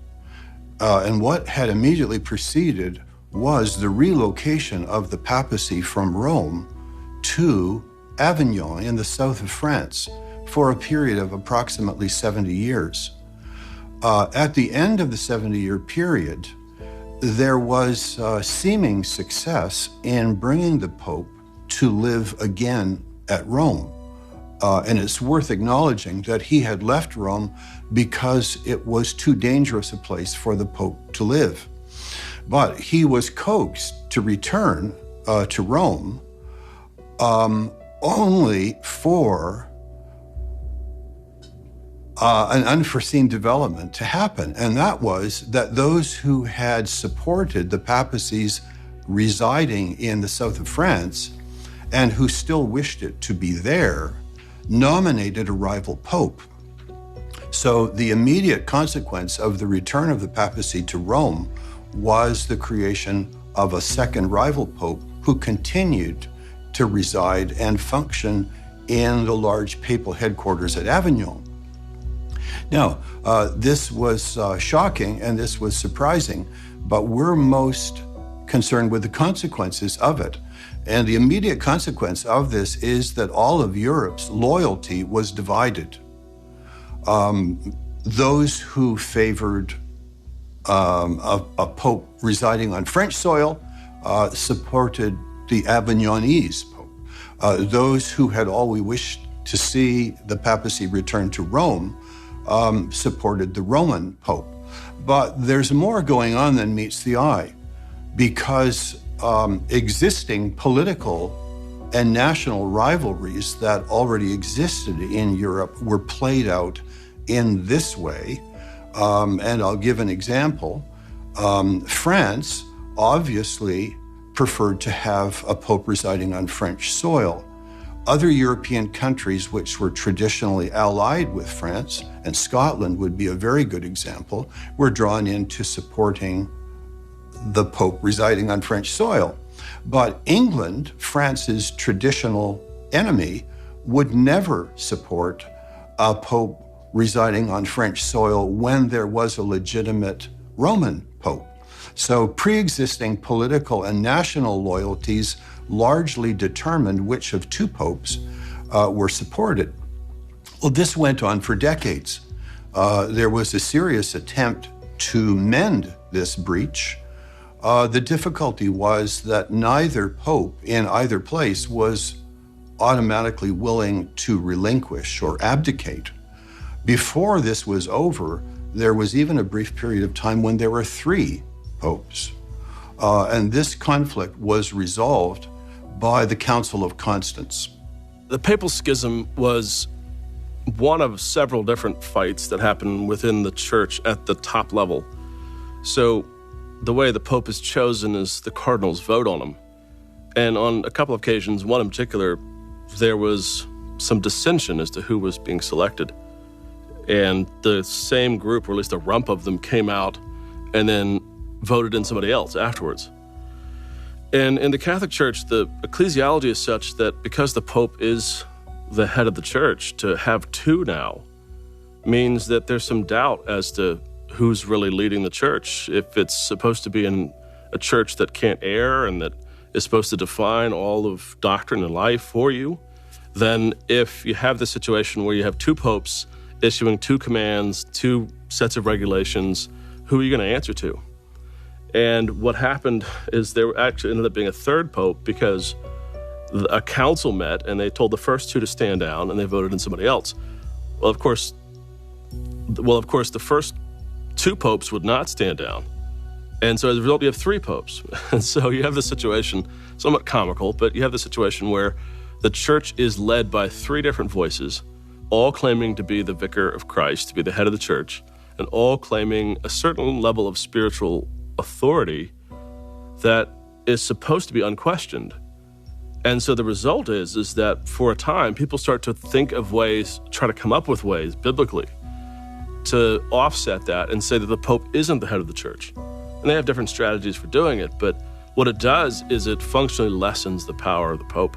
And what had immediately preceded was the relocation of the papacy from Rome to Avignon in the south of France for a period of approximately 70 years. At the end of the 70-year period, there was seeming success in bringing the Pope to live again at Rome. And it's worth acknowledging that he had left Rome because it was too dangerous a place for the Pope to live. But he was coaxed to return to Rome only for an unforeseen development to happen. And that was that those who had supported the papacies residing in the south of France and who still wished it to be there nominated a rival pope. So the immediate consequence of the return of the papacy to Rome was the creation of a second rival pope who continued to reside and function in the large papal headquarters at Avignon. Now, this was shocking and this was surprising, but we're most concerned with the consequences of it. And the immediate consequence of this is that all of Europe's loyalty was divided. Those who favored a pope residing on French soil supported the Avignonese pope. Those who had always wished to see the papacy return to Rome supported the Roman pope. But there's more going on than meets the eye, because existing political and national rivalries that already existed in Europe were played out in this way. And I'll give an example. France obviously preferred to have a pope residing on French soil. Other European countries which were traditionally allied with France, and Scotland would be a very good example, were drawn into supporting the pope residing on French soil. But England, France's traditional enemy, would never support a pope residing on French soil when there was a legitimate Roman pope. So pre-existing political and national loyalties largely determined which of two popes were supported. Well, this went on for decades. There was a serious attempt to mend this breach. The difficulty was that neither pope in either place was automatically willing to relinquish or abdicate. Before this was over, there was even a brief period of time when there were 3 popes. And this conflict was resolved by the Council of Constance. The Papal Schism was one of several different fights that happened within the church at the top level. So the way the Pope is chosen is the cardinals vote on him. And on a couple of occasions, one in particular, there was some dissension as to who was being selected. And the same group, or at least a rump of them, came out and then voted in somebody else afterwards. And in the Catholic Church, the ecclesiology is such that because the Pope is the head of the church, to have 2 now means that there's some doubt as to who's really leading the church. If it's supposed to be in a church that can't err and that is supposed to define all of doctrine and life for you, then if you have the situation where you have 2 popes issuing 2 commands, 2 sets of regulations, who are you going to answer to? And what happened is there actually ended up being a 3rd pope because a council met and they told the first 2 to stand down and they voted in somebody else. Well, of course, the first 2 popes would not stand down. And so as a result, you have 3 popes. And so you have this situation, somewhat comical, but you have the situation where the church is led by 3 different voices, all claiming to be the vicar of Christ, to be the head of the church, and all claiming a certain level of spiritual authority that is supposed to be unquestioned. And so the result is that for a time, people start to think of ways, try to come up with ways biblically to offset that and say that the Pope isn't the head of the church. And they have different strategies for doing it, but what it does is it functionally lessens the power of the Pope.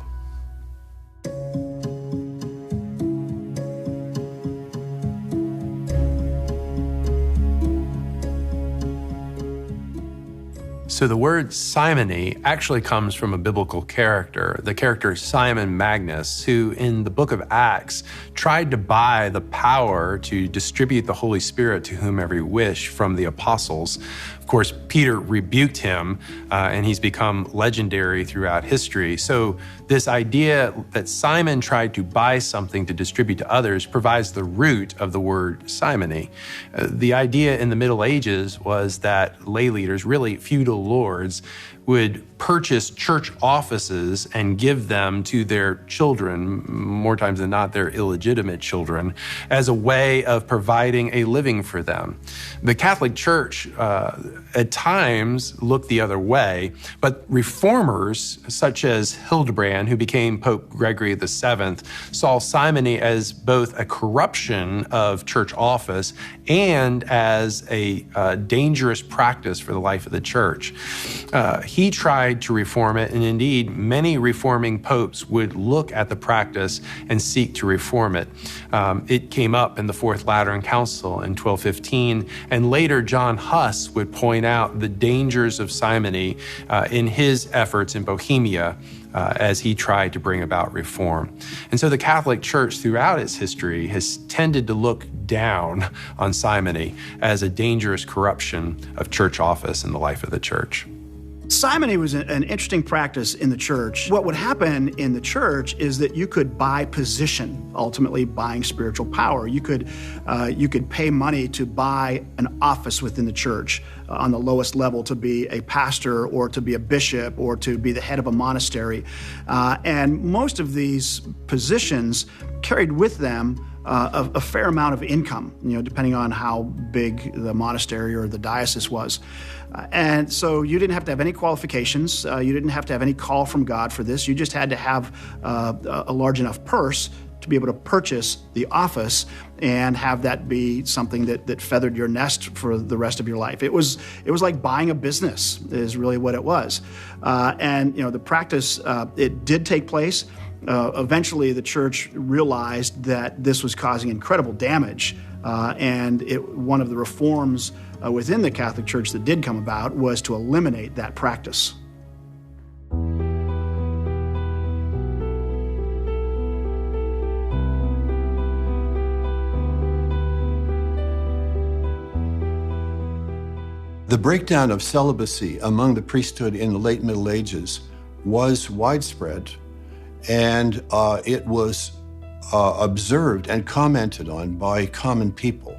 So the word simony actually comes from a biblical character, the character Simon Magus, who in the book of Acts tried to buy the power to distribute the Holy Spirit to whomever he wished from the apostles. Of course, Peter rebuked him, and he's become legendary throughout history. So this idea that Simon tried to buy something to distribute to others provides the root of the word simony. The idea in the Middle Ages was that lay leaders, really feudal lords, would purchase church offices and give them to their children, more times than not their illegitimate children, as a way of providing a living for them. The Catholic Church at times looked the other way, but reformers such as Hildebrand, who became Pope Gregory VII, saw simony as both a corruption of church office and as a dangerous practice for the life of the church. He tried to reform it, and indeed, many reforming popes would look at the practice and seek to reform it. It came up in the Fourth Lateran Council in 1215, and later John Huss would point out the dangers of simony in his efforts in Bohemia as he tried to bring about reform. And so the Catholic Church throughout its history has tended to look down on simony as a dangerous corruption of church office in the life of the church. Simony was an interesting practice in the church. What would happen in the church is that you could buy position, ultimately buying spiritual power. You could pay money to buy an office within the church on the lowest level, to be a pastor or to be a bishop or to be the head of a monastery. And most of these positions carried with them a fair amount of income, depending on how big the monastery or the diocese was. And so you didn't have to have any qualifications. You didn't have to have any call from God for this. You just had to have a large enough purse to be able to purchase the office and have that be something that feathered your nest for the rest of your life. It was like buying a business is really what it was. And the practice, it did take place. Eventually, the church realized that this was causing incredible damage, and one of the reforms within the Catholic Church that did come about was to eliminate that practice. The breakdown of celibacy among the priesthood in the late Middle Ages was widespread, and it was observed and commented on by common people.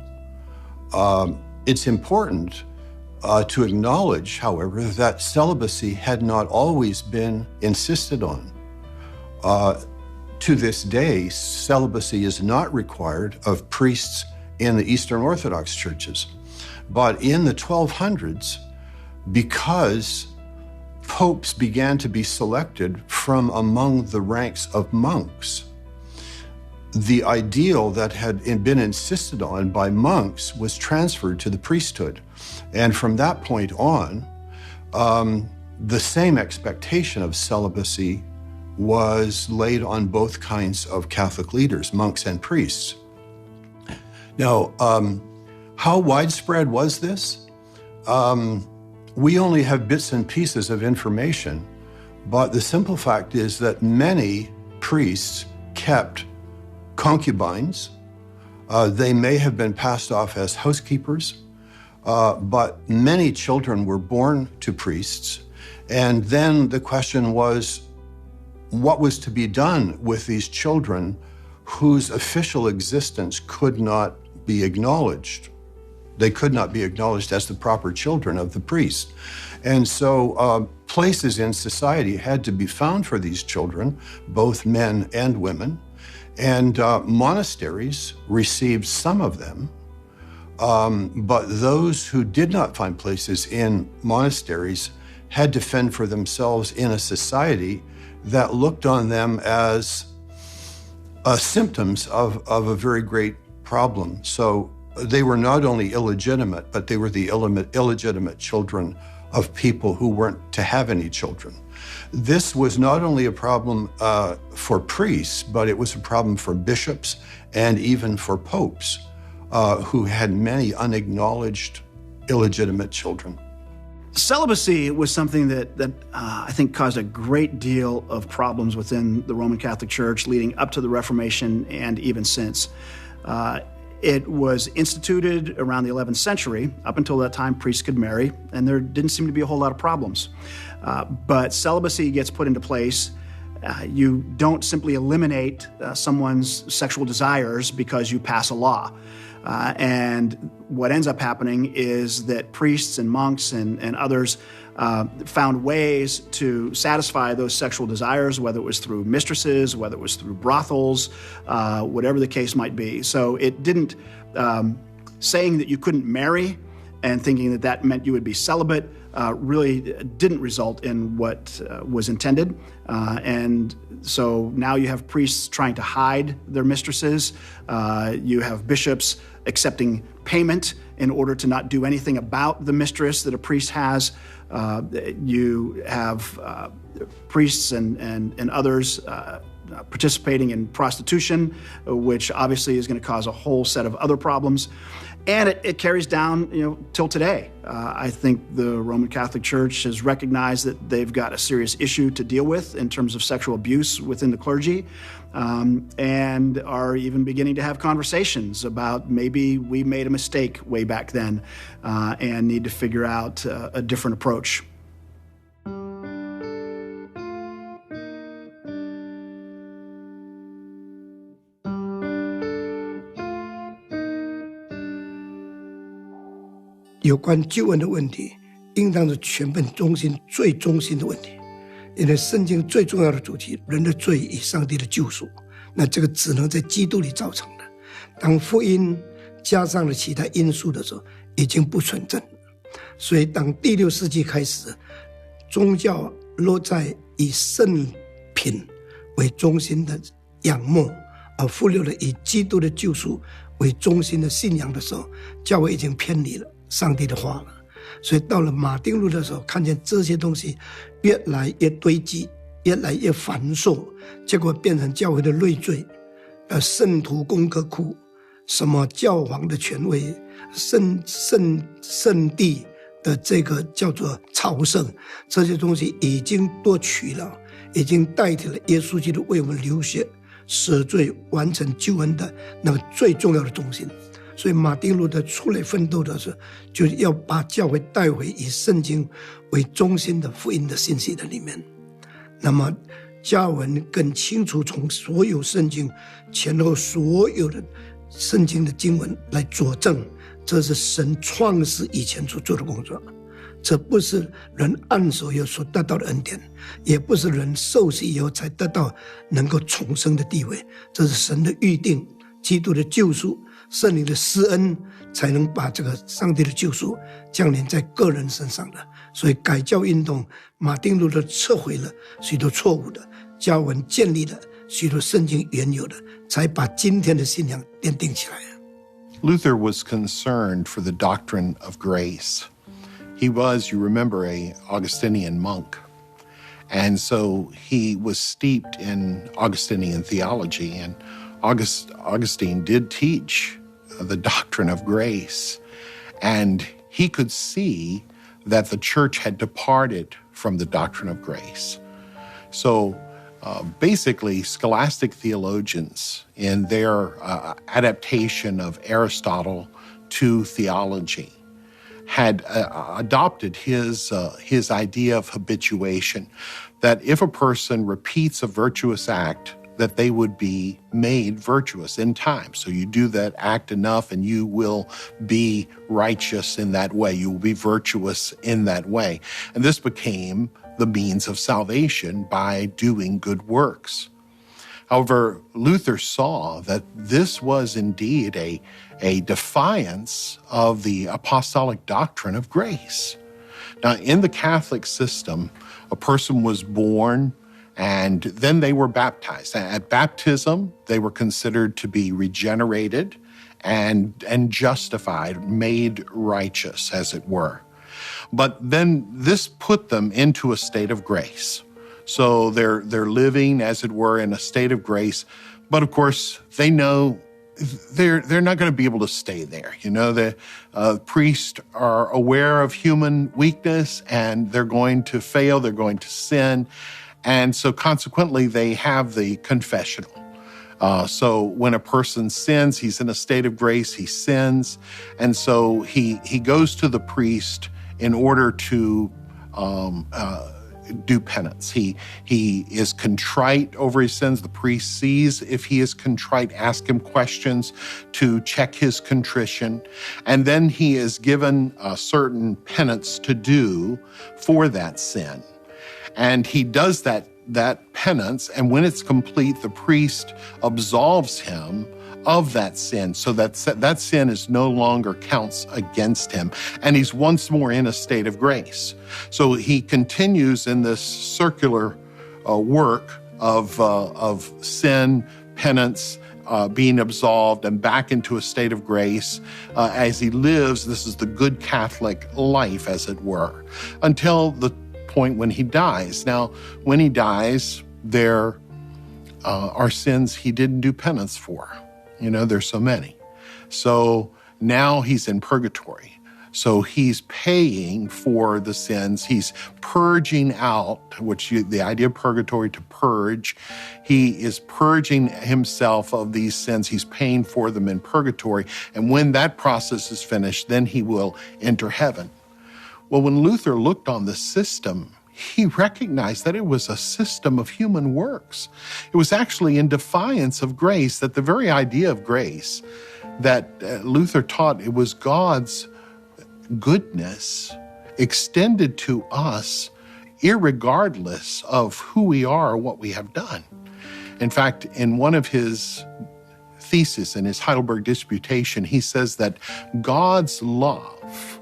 It's important to acknowledge, however, that celibacy had not always been insisted on. To this day, celibacy is not required of priests in the Eastern Orthodox churches. But in the 1200s, because popes began to be selected from among the ranks of monks, the ideal that had been insisted on by monks was transferred to the priesthood. And from that point on, the same expectation of celibacy was laid on both kinds of Catholic leaders, monks and priests. Now, how widespread was this? We only have bits and pieces of information, but the simple fact is that many priests kept concubines. They may have been passed off as housekeepers, but many children were born to priests. And then the question was, what was to be done with these children whose official existence could not be acknowledged? They could not be acknowledged as the proper children of the priest. And so places in society had to be found for these children, both men and women. And monasteries received some of them, but those who did not find places in monasteries had to fend for themselves in a society that looked on them as symptoms of a very great problem. So they were not only illegitimate, but they were the illegitimate children of people who weren't to have any children. This was not only a problem for priests, but it was a problem for bishops and even for popes who had many unacknowledged illegitimate children. Celibacy was something that I think caused a great deal of problems within the Roman Catholic Church leading up to the Reformation and even since. It was instituted around the 11th century. Up until that time, priests could marry, and there didn't seem to be a whole lot of problems. But celibacy gets put into place. You don't simply eliminate someone's sexual desires because you pass a law. And what ends up happening is that priests and monks and others found ways to satisfy those sexual desires, whether it was through mistresses, whether it was through brothels, whatever the case might be. So it didn't, saying that you couldn't marry and thinking that meant you would be celibate really didn't result in what was intended. And so now you have priests trying to hide their mistresses. You have bishops accepting payment in order to not do anything about the mistress that a priest has. You have priests and others participating in prostitution, which obviously is going to cause a whole set of other problems. And it carries down, till today. I think the Roman Catholic Church has recognized that they've got a serious issue to deal with in terms of sexual abuse within the clergy, and are even beginning to have conversations about maybe we made a mistake way back then and need to figure out a different approach.有关救恩的问题，应当是全本中心最中心的问题，因为圣经最重要的主题，人的罪与上帝的救赎，那这个只能在基督里造成的。当福音加上了其他因素的时候，已经不纯正。所以当第6世纪开始，宗教落在以圣品为中心的仰慕，而忽略了以基督的救赎为中心的信仰的时候，教会已经偏离了上帝的话了。所以到了马丁路的时候，看见这些东西越来越堆积，越来越繁琐，结果变成教会的累赘。圣徒功课库，什么教皇的权威，圣地的这个叫做朝圣，这些东西已经夺取了，已经代替了耶稣基督为我们流血舍罪完成救恩的那个最重要的东西。所以马丁路德出来奋斗的时候，就是要把教会带回以圣经为中心的福音的信息的里面。那么加尔文更清楚从所有圣经前后所有的圣经的经文来佐证，这是神创世以前所做的工作，这不是人按手以后所得到的恩典，也不是人受洗以后才得到能够重生的地位，这是神的预定，基督的救赎，圣灵的施恩，才能把这个上帝的救赎降临在个人身上的。所以改教运动，马丁路德撤回了许多错误的，加尔文建立了许多圣经原有的，才把今天的信仰奠定起来。Luther was concerned for the doctrine of grace. He was, you remember, an Augustinian monk. And so he was steeped in Augustinian theology. And Augustine did teach the doctrine of grace. And he could see that the church had departed from the doctrine of grace. So basically, scholastic theologians, in their adaptation of Aristotle to theology, had adopted his idea of habituation, that if a person repeats a virtuous act, that they would be made virtuous in time. So you do that act enough and you will be righteous in that way. You will be virtuous in that way. And this became the means of salvation by doing good works. However, Luther saw that this was indeed a defiance of the apostolic doctrine of grace. Now, in the Catholic system, a person was born and then they were baptized. At baptism, they were considered to be regenerated and justified, made righteous, as it were. But then this put them into a state of grace. So they're living, as it were, in a state of grace. But of course, they know they're not going to be able to stay there. You know, the priests are aware of human weakness and they're going to fail, they're going to sin. And so consequently, they have the confessional. So when a person sins, he's in a state of grace, he sins. And so he goes to the priest in order to do penance. He is contrite over his sins. The priest sees if he is contrite, ask him questions to check his contrition. And then he is given a certain penance to do for that sin. And he does that penance, and when it's complete, the priest absolves him of that sin, so that sin is no longer counts against him, and he's once more in a state of grace. So he continues in this circular work of sin, penance, being absolved, and back into a state of grace as he lives. This is the good Catholic life, as it were, until the point when he dies. Now, when he dies, there are sins he didn't do penance for. You know, there's so many. So now he's in purgatory. So he's paying for the sins. He's purging out, the idea of purgatory, to purge. He is purging himself of these sins. He's paying for them in purgatory. And when that process is finished, then he will enter heaven. Well, when Luther looked on the system, he recognized that it was a system of human works. It was actually in defiance of grace, that the very idea of grace that Luther taught, it was God's goodness extended to us irregardless of who we are or what we have done. In fact, in one of his thesis in his Heidelberg Disputation, he says that God's love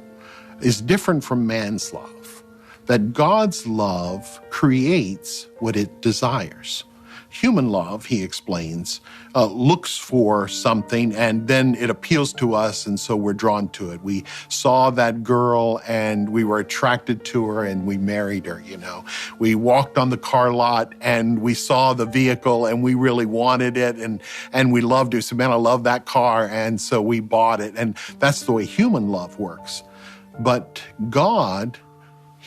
is different from man's love, that God's love creates what it desires. Human love, he explains, looks for something and then it appeals to us and so we're drawn to it. We saw that girl and we were attracted to her and we married her, you know. We walked on the car lot and we saw the vehicle and we really wanted it and we loved it. So, man, I love that car, and so we bought it. And that's the way human love works. But God,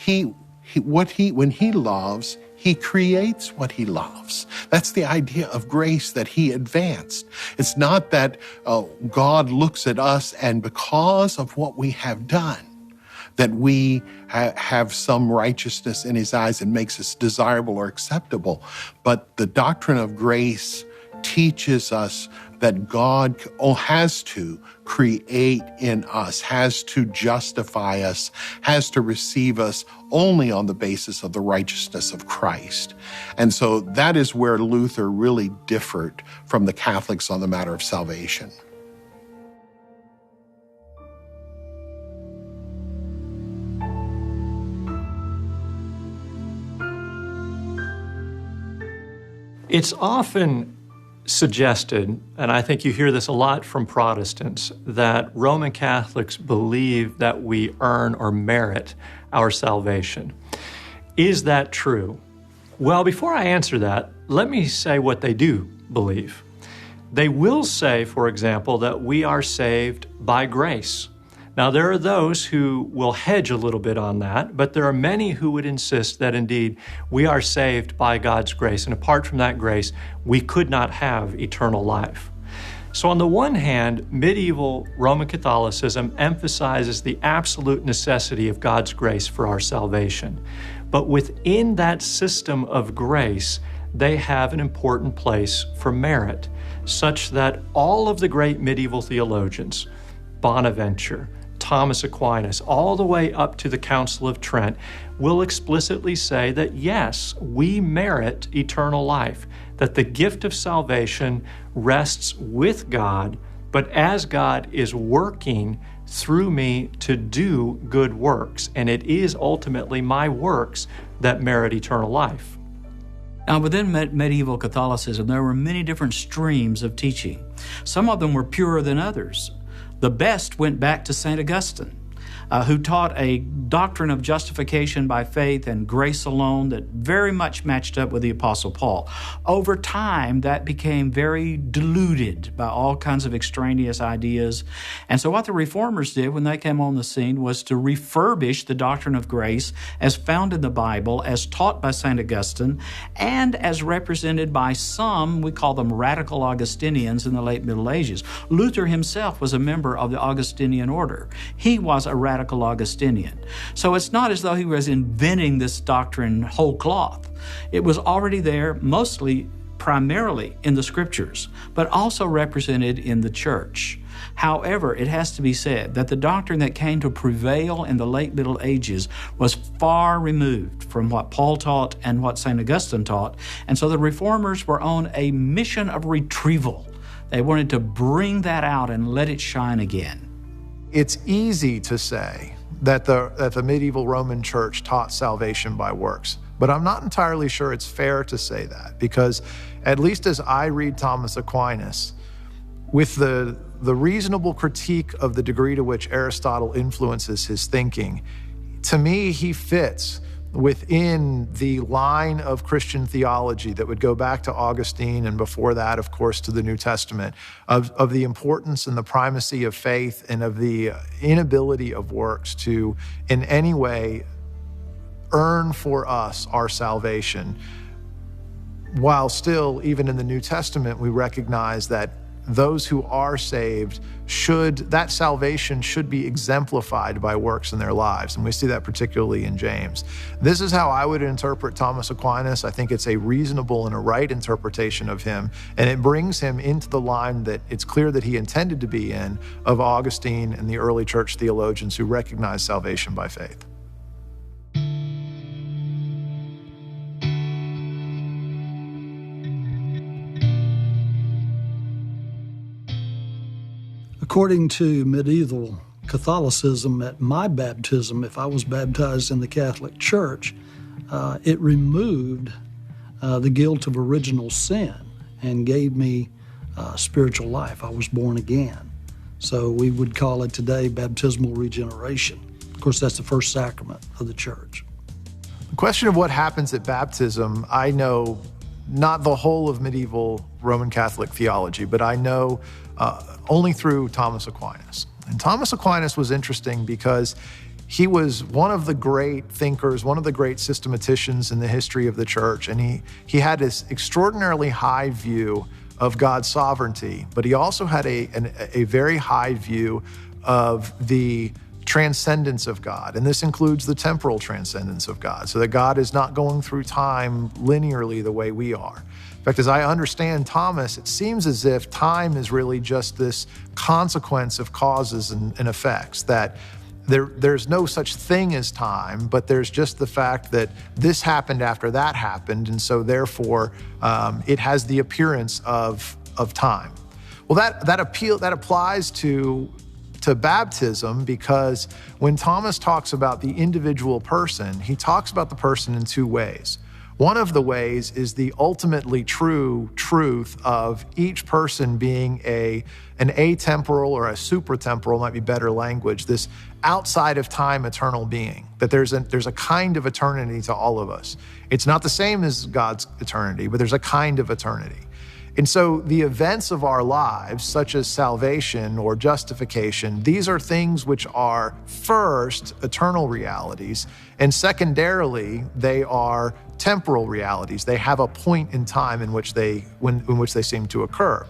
when he loves, he creates what he loves. That's the idea of grace that he advanced. It's not that God looks at us and because of what we have done, that we have some righteousness in his eyes and makes us desirable or acceptable. But the doctrine of grace teaches us that God has to create in us, has to justify us, has to receive us only on the basis of the righteousness of Christ. And so that is where Luther really differed from the Catholics on the matter of salvation. It's often suggested, and I think you hear this a lot from Protestants, that Roman Catholics believe that we earn or merit our salvation. Is that true? Well, before I answer that, let me say what they do believe. They will say, for example, that we are saved by grace. Now, there are those who will hedge a little bit on that, but there are many who would insist that indeed we are saved by God's grace, and apart from that grace, we could not have eternal life. So on the one hand, medieval Roman Catholicism emphasizes the absolute necessity of God's grace for our salvation. But within that system of grace, they have an important place for merit, such that all of the great medieval theologians, Bonaventure, Thomas Aquinas, all the way up to the Council of Trent, will explicitly say that yes, we merit eternal life, that the gift of salvation rests with God, but as God is working through me to do good works, and it is ultimately my works that merit eternal life. Now, within medieval Catholicism, there were many different streams of teaching. Some of them were purer than others. The best went back to St. Augustine, who taught a doctrine of justification by faith and grace alone that very much matched up with the Apostle Paul. Over time, that became very diluted by all kinds of extraneous ideas. And so what the Reformers did when they came on the scene was to refurbish the doctrine of grace as found in the Bible, as taught by St. Augustine, and as represented by some, we call them radical Augustinians in the late Middle Ages. Luther himself was a member of the Augustinian order. He was a radical Augustinian. So it's not as though he was inventing this doctrine whole cloth. It was already there, primarily in the Scriptures, but also represented in the church. However, it has to be said that the doctrine that came to prevail in the late Middle Ages was far removed from what Paul taught and what St. Augustine taught, and so the Reformers were on a mission of retrieval. They wanted to bring that out and let it shine again. It's easy to say that the medieval Roman Church taught salvation by works, but I'm not entirely sure it's fair to say that, because at least as I read Thomas Aquinas, with the reasonable critique of the degree to which Aristotle influences his thinking, to me, he fits within the line of Christian theology that would go back to Augustine and before that, of course, to the New Testament, of the importance and the primacy of faith and of the inability of works to in any way earn for us our salvation. While still, even in the New Testament, we recognize that those who are saved that salvation should be exemplified by works in their lives. And we see that particularly in James. This is how I would interpret Thomas Aquinas. I think it's a reasonable and a right interpretation of him. And it brings him into the line that it's clear that he intended to be in, of Augustine and the early church theologians who recognize salvation by faith. According to medieval Catholicism, at my baptism, if I was baptized in the Catholic Church, it removed the guilt of original sin and gave me spiritual life. I was born again. So we would call it today baptismal regeneration. Of course, that's the first sacrament of the church. The question of what happens at baptism, I know not the whole of medieval Roman Catholic theology, but I know only through Thomas Aquinas. And Thomas Aquinas was interesting because he was one of the great thinkers, one of the great systematicians in the history of the church, and he had this extraordinarily high view of God's sovereignty, but he also had a very high view of the transcendence of God, and this includes the temporal transcendence of God, so that God is not going through time linearly the way we are. In fact, as I understand Thomas, it seems as if time is really just this consequence of causes and effects, that there's no such thing as time, but there's just the fact that this happened after that happened, and so therefore it has the appearance of time. Well, that applies to baptism, because when Thomas talks about the individual person, he talks about the person in two ways. One of the ways is the ultimately true truth of each person being an atemporal or a supratemporal, might be better language, this outside of time eternal being, that there's a kind of eternity to all of us. It's not the same as God's eternity, but there's a kind of eternity. And so the events of our lives, such as salvation or justification, these are things which are first eternal realities, and secondarily, they are temporal realities. They have a point in time in which they seem to occur.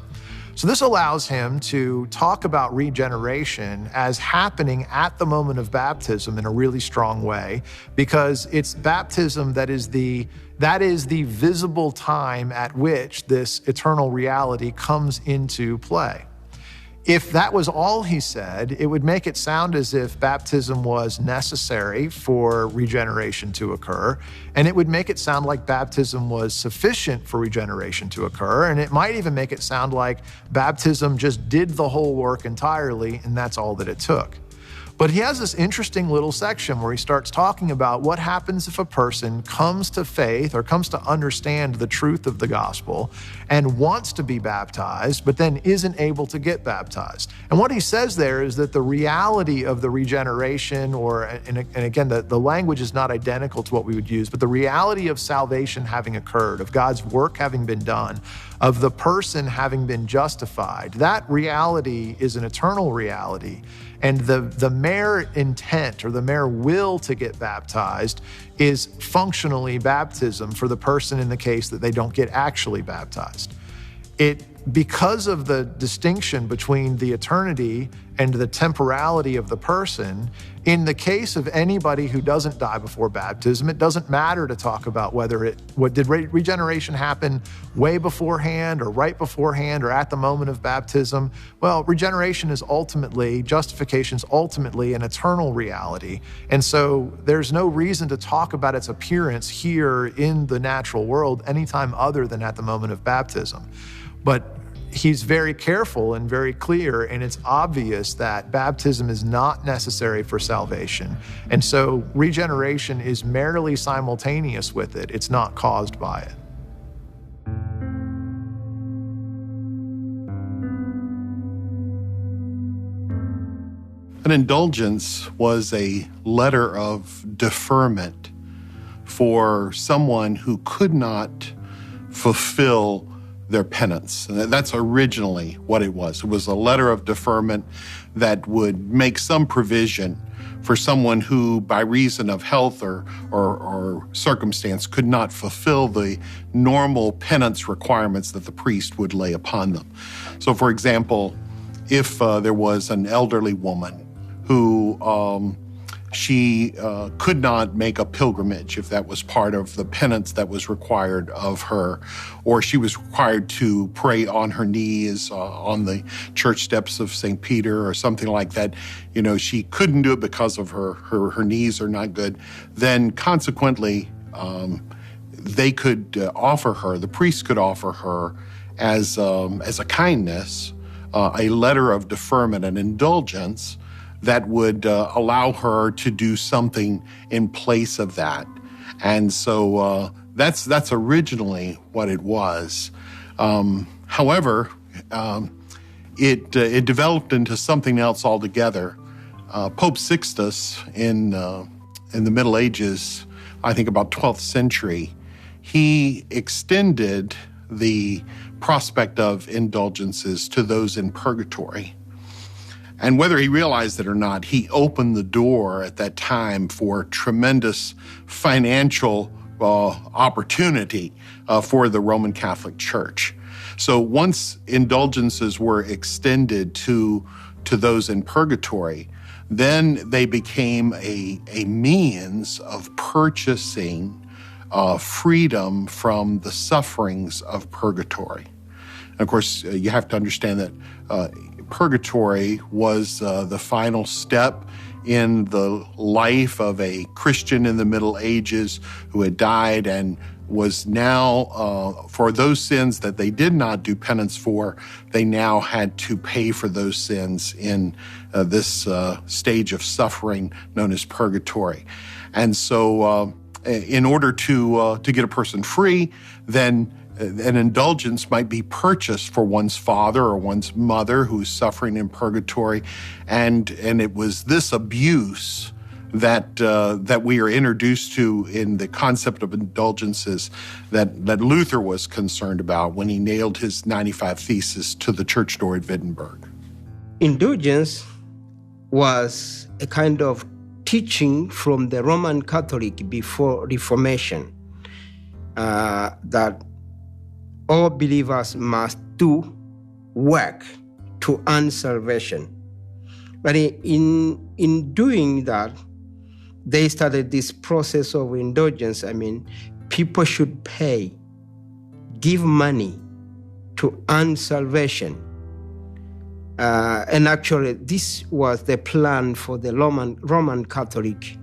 So this allows him to talk about regeneration as happening at the moment of baptism in a really strong way, because it's baptism that is the visible time at which this eternal reality comes into play. If that was all he said, it would make it sound as if baptism was necessary for regeneration to occur, and it would make it sound like baptism was sufficient for regeneration to occur, and it might even make it sound like baptism just did the whole work entirely, and that's all that it took. But he has this interesting little section where he starts talking about what happens if a person comes to faith or comes to understand the truth of the gospel and wants to be baptized, but then isn't able to get baptized. And what he says there is that the reality of the regeneration, and again, the language is not identical to what we would use, but the reality of salvation having occurred, of God's work having been done, of the person having been justified, that reality is an eternal reality. And the mere intent or the mere will to get baptized is functionally baptism for the person in the case that they don't get actually baptized. Because of the distinction between the eternity and the temporality of the person, in the case of anybody who doesn't die before baptism, it doesn't matter to talk about did regeneration happen way beforehand or right beforehand or at the moment of baptism. Well, regeneration is justification is ultimately an eternal reality. And so there's no reason to talk about its appearance here in the natural world anytime other than at the moment of baptism. But he's very careful and very clear, and it's obvious that baptism is not necessary for salvation. And so regeneration is merely simultaneous with it. It's not caused by it. An indulgence was a letter of deferment for someone who could not fulfill their penance. And that's originally what it was. It was a letter of deferment that would make some provision for someone who, by reason of health or circumstance, could not fulfill the normal penance requirements that the priest would lay upon them. So, for example, if there was an elderly woman who she could not make a pilgrimage if that was part of the penance that was required of her, or she was required to pray on her knees on the church steps of St. Peter or something like that. You know, she couldn't do it because of her knees are not good. Then consequently, they could offer her, the priest could offer her as a kindness, a letter of deferment, an indulgence that would allow her to do something in place of that. And so that's originally what it was. However, it developed into something else altogether. Pope Sixtus in the Middle Ages, I think about 12th century, he extended the prospect of indulgences to those in purgatory. And whether he realized it or not, he opened the door at that time for tremendous financial opportunity for the Roman Catholic Church. So once indulgences were extended to those in purgatory, then they became a means of purchasing freedom from the sufferings of purgatory. And of course, you have to understand that purgatory was the final step in the life of a Christian in the Middle Ages who had died and was now, for those sins that they did not do penance for, they now had to pay for those sins in this stage of suffering known as purgatory. And so in order to get a person free, then an indulgence might be purchased for one's father or one's mother who's suffering in purgatory. And it was this abuse that we are introduced to in the concept of indulgences that Luther was concerned about when he nailed his 95 Theses to the church door at Wittenberg. Indulgence was a kind of teaching from the Roman Catholic before Reformation that all believers must do work to earn salvation. But in doing that, they started this process of indulgence. I mean, people should pay, give money to earn salvation. And actually, this was the plan for the Roman Catholic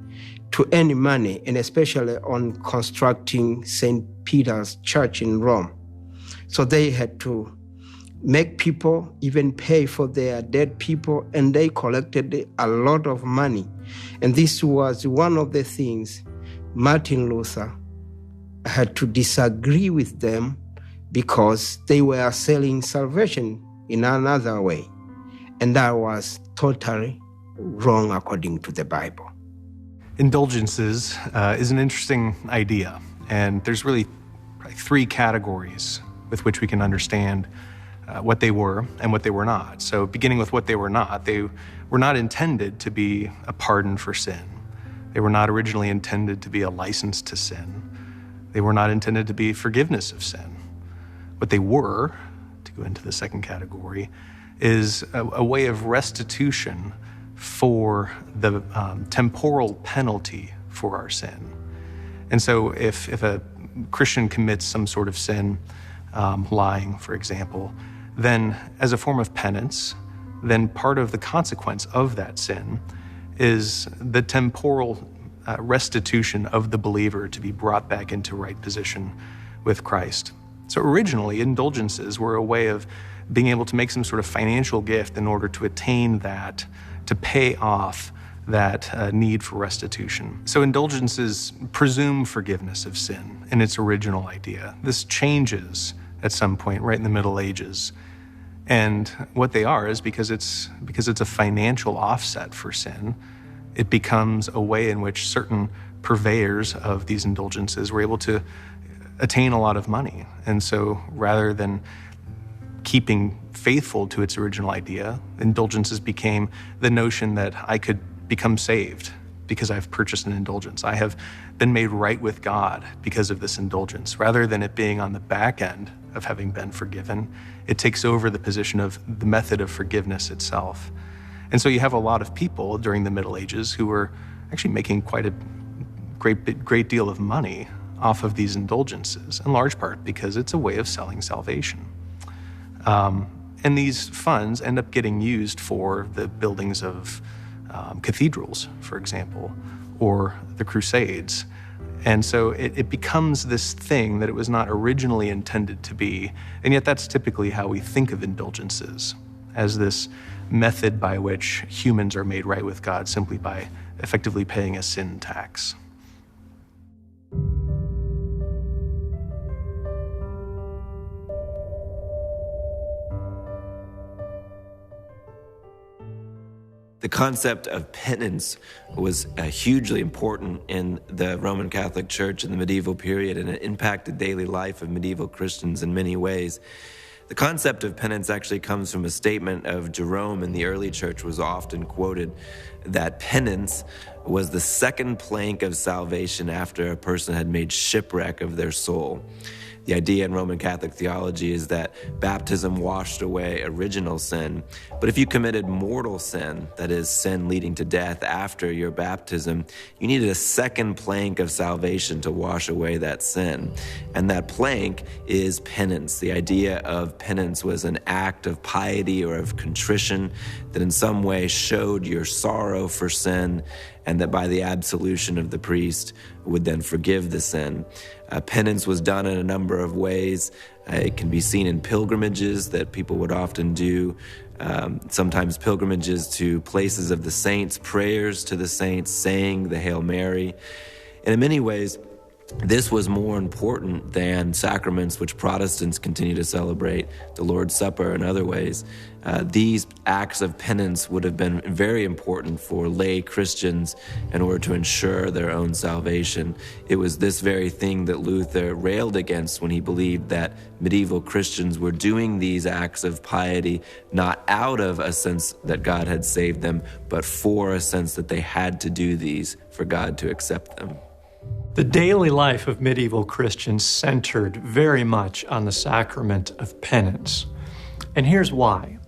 to earn money, and especially on constructing St. Peter's Church in Rome. So they had to make people even pay for their dead people, and they collected a lot of money. And this was one of the things Martin Luther had to disagree with them because they were selling salvation in another way. And that was totally wrong according to the Bible. Indulgences is an interesting idea, and there's really three categories with which we can understand what they were and what they were not. So beginning with what they were not intended to be a pardon for sin. They were not originally intended to be a license to sin. They were not intended to be forgiveness of sin. What they were, to go into the second category, is a way of restitution for the temporal penalty for our sin. And so if a Christian commits some sort of sin, lying, for example, then as a form of penance, then part of the consequence of that sin is the temporal restitution of the believer to be brought back into right position with Christ. So originally, indulgences were a way of being able to make some sort of financial gift in order to attain that, to pay off that need for restitution. So indulgences presume forgiveness of sin in its original idea. This changes at some point right in the Middle Ages. And what they are is because it's a financial offset for sin, it becomes a way in which certain purveyors of these indulgences were able to attain a lot of money. And so rather than keeping faithful to its original idea, indulgences became the notion that I could become saved because I've purchased an indulgence. I have been made right with God because of this indulgence. Rather than it being on the back end of having been forgiven, it takes over the position of the method of forgiveness itself. And so you have a lot of people during the Middle Ages who were actually making quite a great deal of money off of these indulgences, in large part because it's a way of selling salvation. And these funds end up getting used for the buildings of cathedrals, for example, or the Crusades. And so it becomes this thing that it was not originally intended to be, and yet that's typically how we think of indulgences, as this method by which humans are made right with God simply by effectively paying a sin tax. The concept of penance was hugely important in the Roman Catholic Church in the medieval period, and it impacted daily life of medieval Christians in many ways. The concept of penance actually comes from a statement of Jerome in the early church, was often quoted, that penance was the second plank of salvation after a person had made shipwreck of their soul. The idea in Roman Catholic theology is that baptism washed away original sin, but if you committed mortal sin, that is, sin leading to death after your baptism, you needed a second plank of salvation to wash away that sin. And that plank is penance. The idea of penance was an act of piety or of contrition that in some way showed your sorrow for sin, and that by the absolution of the priest would then forgive the sin. Penance was done in a number of ways. It can be seen in pilgrimages that people would often do, sometimes pilgrimages to places of the saints, prayers to the saints, saying the Hail Mary. And in many ways, this was more important than sacraments which Protestants continue to celebrate, the Lord's Supper and other ways. These acts of penance would have been very important for lay Christians in order to ensure their own salvation. It was this very thing that Luther railed against when he believed that medieval Christians were doing these acts of piety not out of a sense that God had saved them, but for a sense that they had to do these for God to accept them. The daily life of medieval Christians centered very much on the sacrament of penance. And here's why.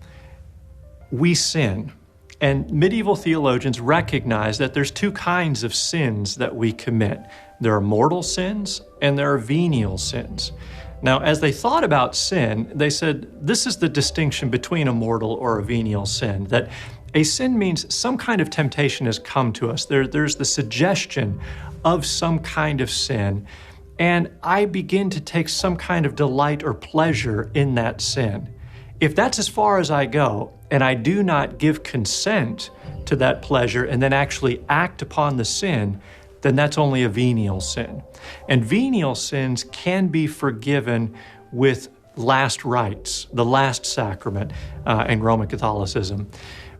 We sin, and medieval theologians recognize that there's two kinds of sins that we commit. There are mortal sins and there are venial sins. Now, as they thought about sin, they said this is the distinction between a mortal or a venial sin, that a sin means some kind of temptation has come to us. There's the suggestion of some kind of sin, and I begin to take some kind of delight or pleasure in that sin. If that's as far as I go, and I do not give consent to that pleasure and then actually act upon the sin, then that's only a venial sin. And venial sins can be forgiven with last rites, the last sacrament in Roman Catholicism.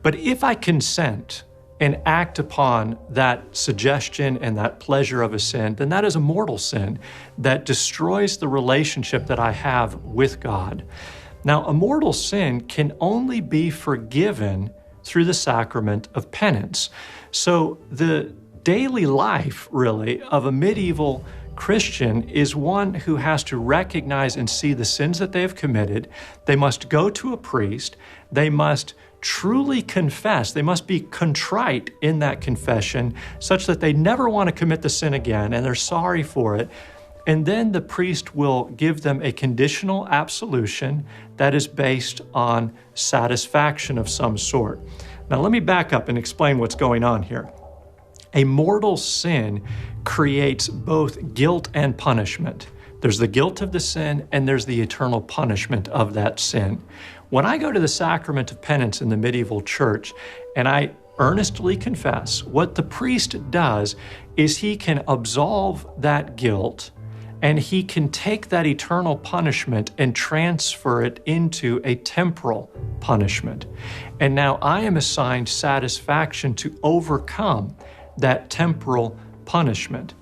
But if I consent and act upon that suggestion and that pleasure of a sin, then that is a mortal sin that destroys the relationship that I have with God. Now, a mortal sin can only be forgiven through the sacrament of penance. So the daily life, really, of a medieval Christian is one who has to recognize and see the sins that they have committed. They must go to a priest. They must truly confess. They must be contrite in that confession such that they never want to commit the sin again and they're sorry for it. And then the priest will give them a conditional absolution that is based on satisfaction of some sort. Now, let me back up and explain what's going on here. A mortal sin creates both guilt and punishment. There's the guilt of the sin and there's the eternal punishment of that sin. When I go to the sacrament of penance in the medieval church and I earnestly confess, what the priest does is he can absolve that guilt and he can take that eternal punishment and transfer it into a temporal punishment. And now I am assigned satisfaction to overcome that temporal punishment.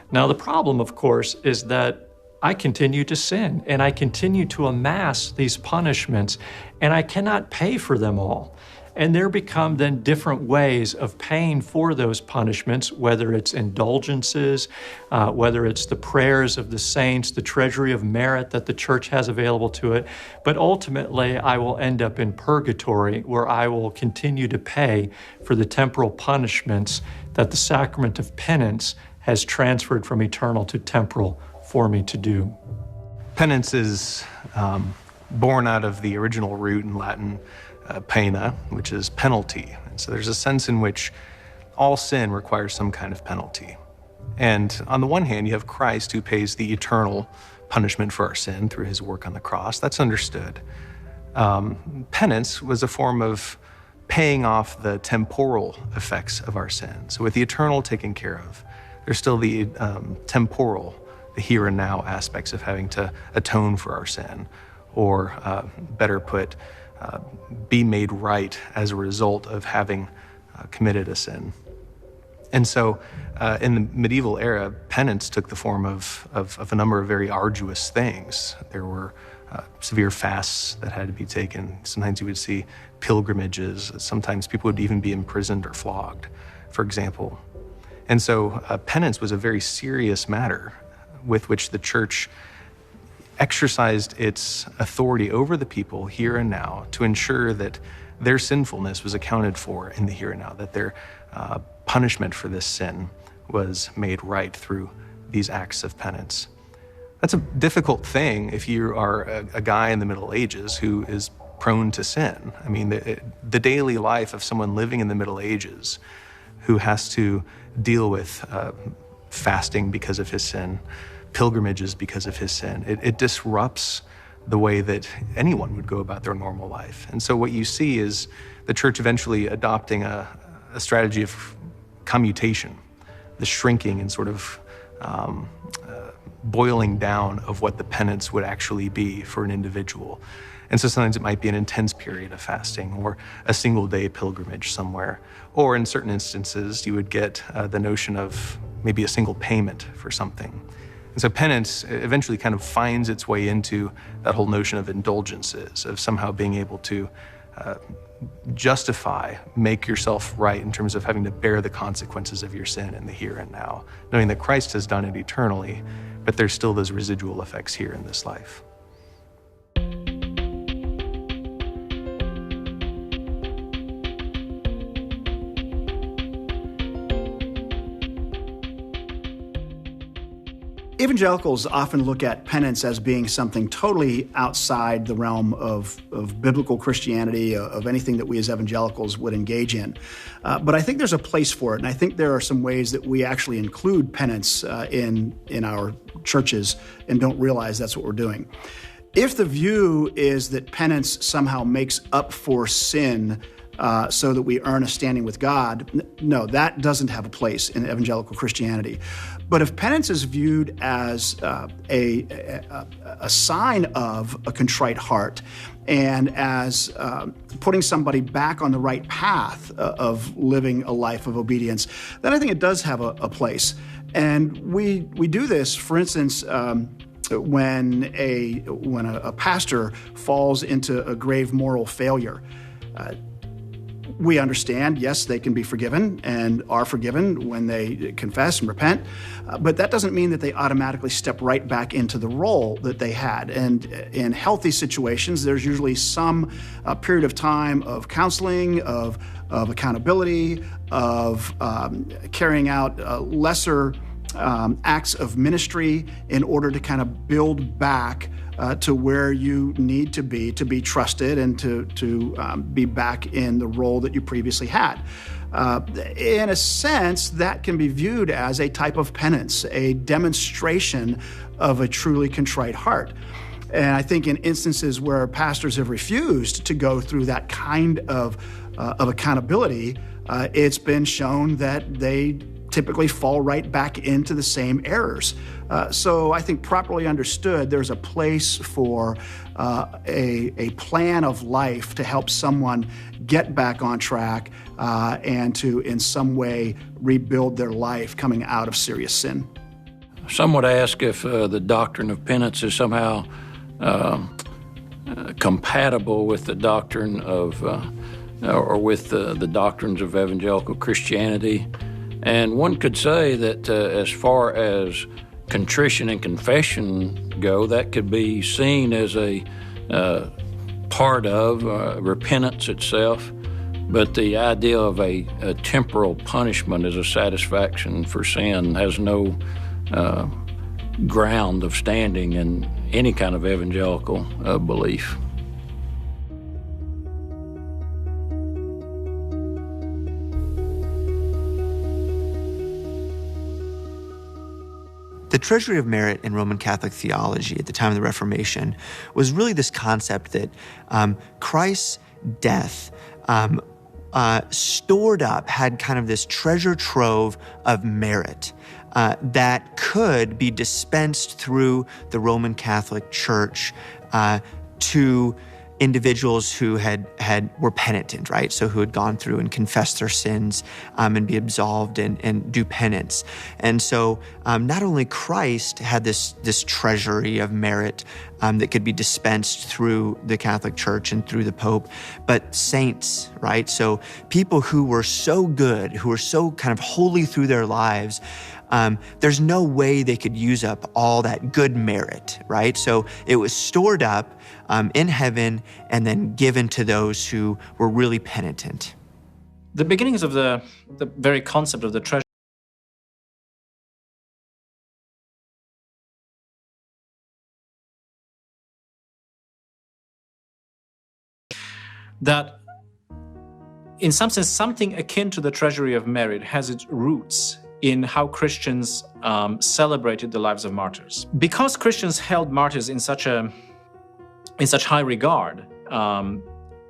Now, the problem, of course, is that I continue to sin and I continue to amass these punishments and I cannot pay for them all. And there become then different ways of paying for those punishments, whether it's indulgences, whether it's the prayers of the saints, the treasury of merit that the church has available to it. But ultimately, I will end up in purgatory where I will continue to pay for the temporal punishments that the sacrament of penance has transferred from eternal to temporal for me to do. Penance is born out of the original root in Latin, pena, which is penalty. And so there's a sense in which all sin requires some kind of penalty. And on the one hand, you have Christ who pays the eternal punishment for our sin through his work on the cross. That's understood. Penance was a form of paying off the temporal effects of our sin. So with the eternal taken care of, there's still the temporal, the here and now aspects of having to atone for our sin, or better put, be made right as a result of having committed a sin. And so in the medieval era, penance took the form of a number of very arduous things. There were severe fasts that had to be taken. Sometimes you would see pilgrimages. Sometimes people would even be imprisoned or flogged, for example. And so penance was a very serious matter with which the church exercised its authority over the people here and now to ensure that their sinfulness was accounted for in the here and now, that their punishment for this sin was made right through these acts of penance. That's a difficult thing if you are a guy in the Middle Ages who is prone to sin. I mean, the daily life of someone living in the Middle Ages who has to deal with fasting because of his sin, pilgrimages because of his sin, it disrupts the way that anyone would go about their normal life. And so what you see is the church eventually adopting a strategy of commutation, the shrinking and sort of boiling down of what the penance would actually be for an individual. And so sometimes it might be an intense period of fasting or a single day pilgrimage somewhere. Or in certain instances, you would get the notion of maybe a single payment for something. And so penance eventually kind of finds its way into that whole notion of indulgences, of somehow being able to justify, make yourself right in terms of having to bear the consequences of your sin in the here and now, knowing that Christ has done it eternally, but there's still those residual effects here in this life. Evangelicals often look at penance as being something totally outside the realm of biblical Christianity, of anything that we as evangelicals would engage in. But I think there's a place for it, and I think there are some ways that we actually include penance in our churches and don't realize that's what we're doing. If the view is that penance somehow makes up for sin so that we earn a standing with God, no, that doesn't have a place in evangelical Christianity. But if penance is viewed as a sign of a contrite heart and as putting somebody back on the right path of living a life of obedience, then I think it does have a place. And we do this, for instance, when a pastor falls into a grave moral failure. We understand, yes, they can be forgiven and are forgiven when they confess and repent, but that doesn't mean that they automatically step right back into the role that they had. And in healthy situations, there's usually some period of time of counseling, of accountability, of carrying out lesser acts of ministry in order to kind of build back to where you need to be trusted and to be back in the role that you previously had. In a sense, that can be viewed as a type of penance, a demonstration of a truly contrite heart. And I think in instances where pastors have refused to go through that kind of accountability, it's been shown that they typically fall right back into the same errors. So I think properly understood, there's a place for a plan of life to help someone get back on track and to in some way rebuild their life coming out of serious sin. Some would ask if the doctrine of penance is somehow compatible with the doctrine of, or with the doctrines of evangelical Christianity. And one could say that as far as contrition and confession go, that could be seen as a part of repentance itself. But the idea of a temporal punishment as a satisfaction for sin has no ground of standing in any kind of evangelical belief. The The treasury of merit in Roman Catholic theology at the time of the Reformation was really this concept that Christ's death stored up, had kind of this treasure trove of merit that could be dispensed through the Roman Catholic Church to individuals who were penitent, right? So who had gone through and confessed their sins and be absolved and do penance. And so not only Christ had this treasury of merit that could be dispensed through the Catholic Church and through the Pope, but saints, right? So people who were so good, who were so kind of holy through their lives, there's no way they could use up all that good merit, right? So it was stored up in heaven and then given to those who were really penitent. The beginnings of the very concept of the treasure that in some sense something akin to the treasury of merit has its roots in how Christians celebrated the lives of martyrs. Because Christians held martyrs in such high regard,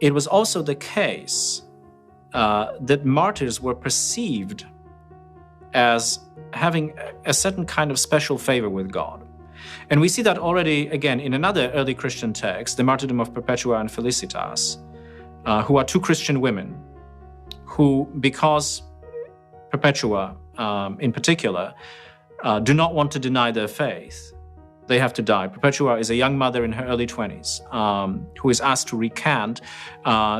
it was also the case that martyrs were perceived as having a certain kind of special favor with God. And we see that already, again, in another early Christian text, the martyrdom of Perpetua and Felicitas, who are two Christian women who, because Perpetua in particular, do not want to deny their faith, they have to die. Perpetua is a young mother in her early 20s who is asked to recant.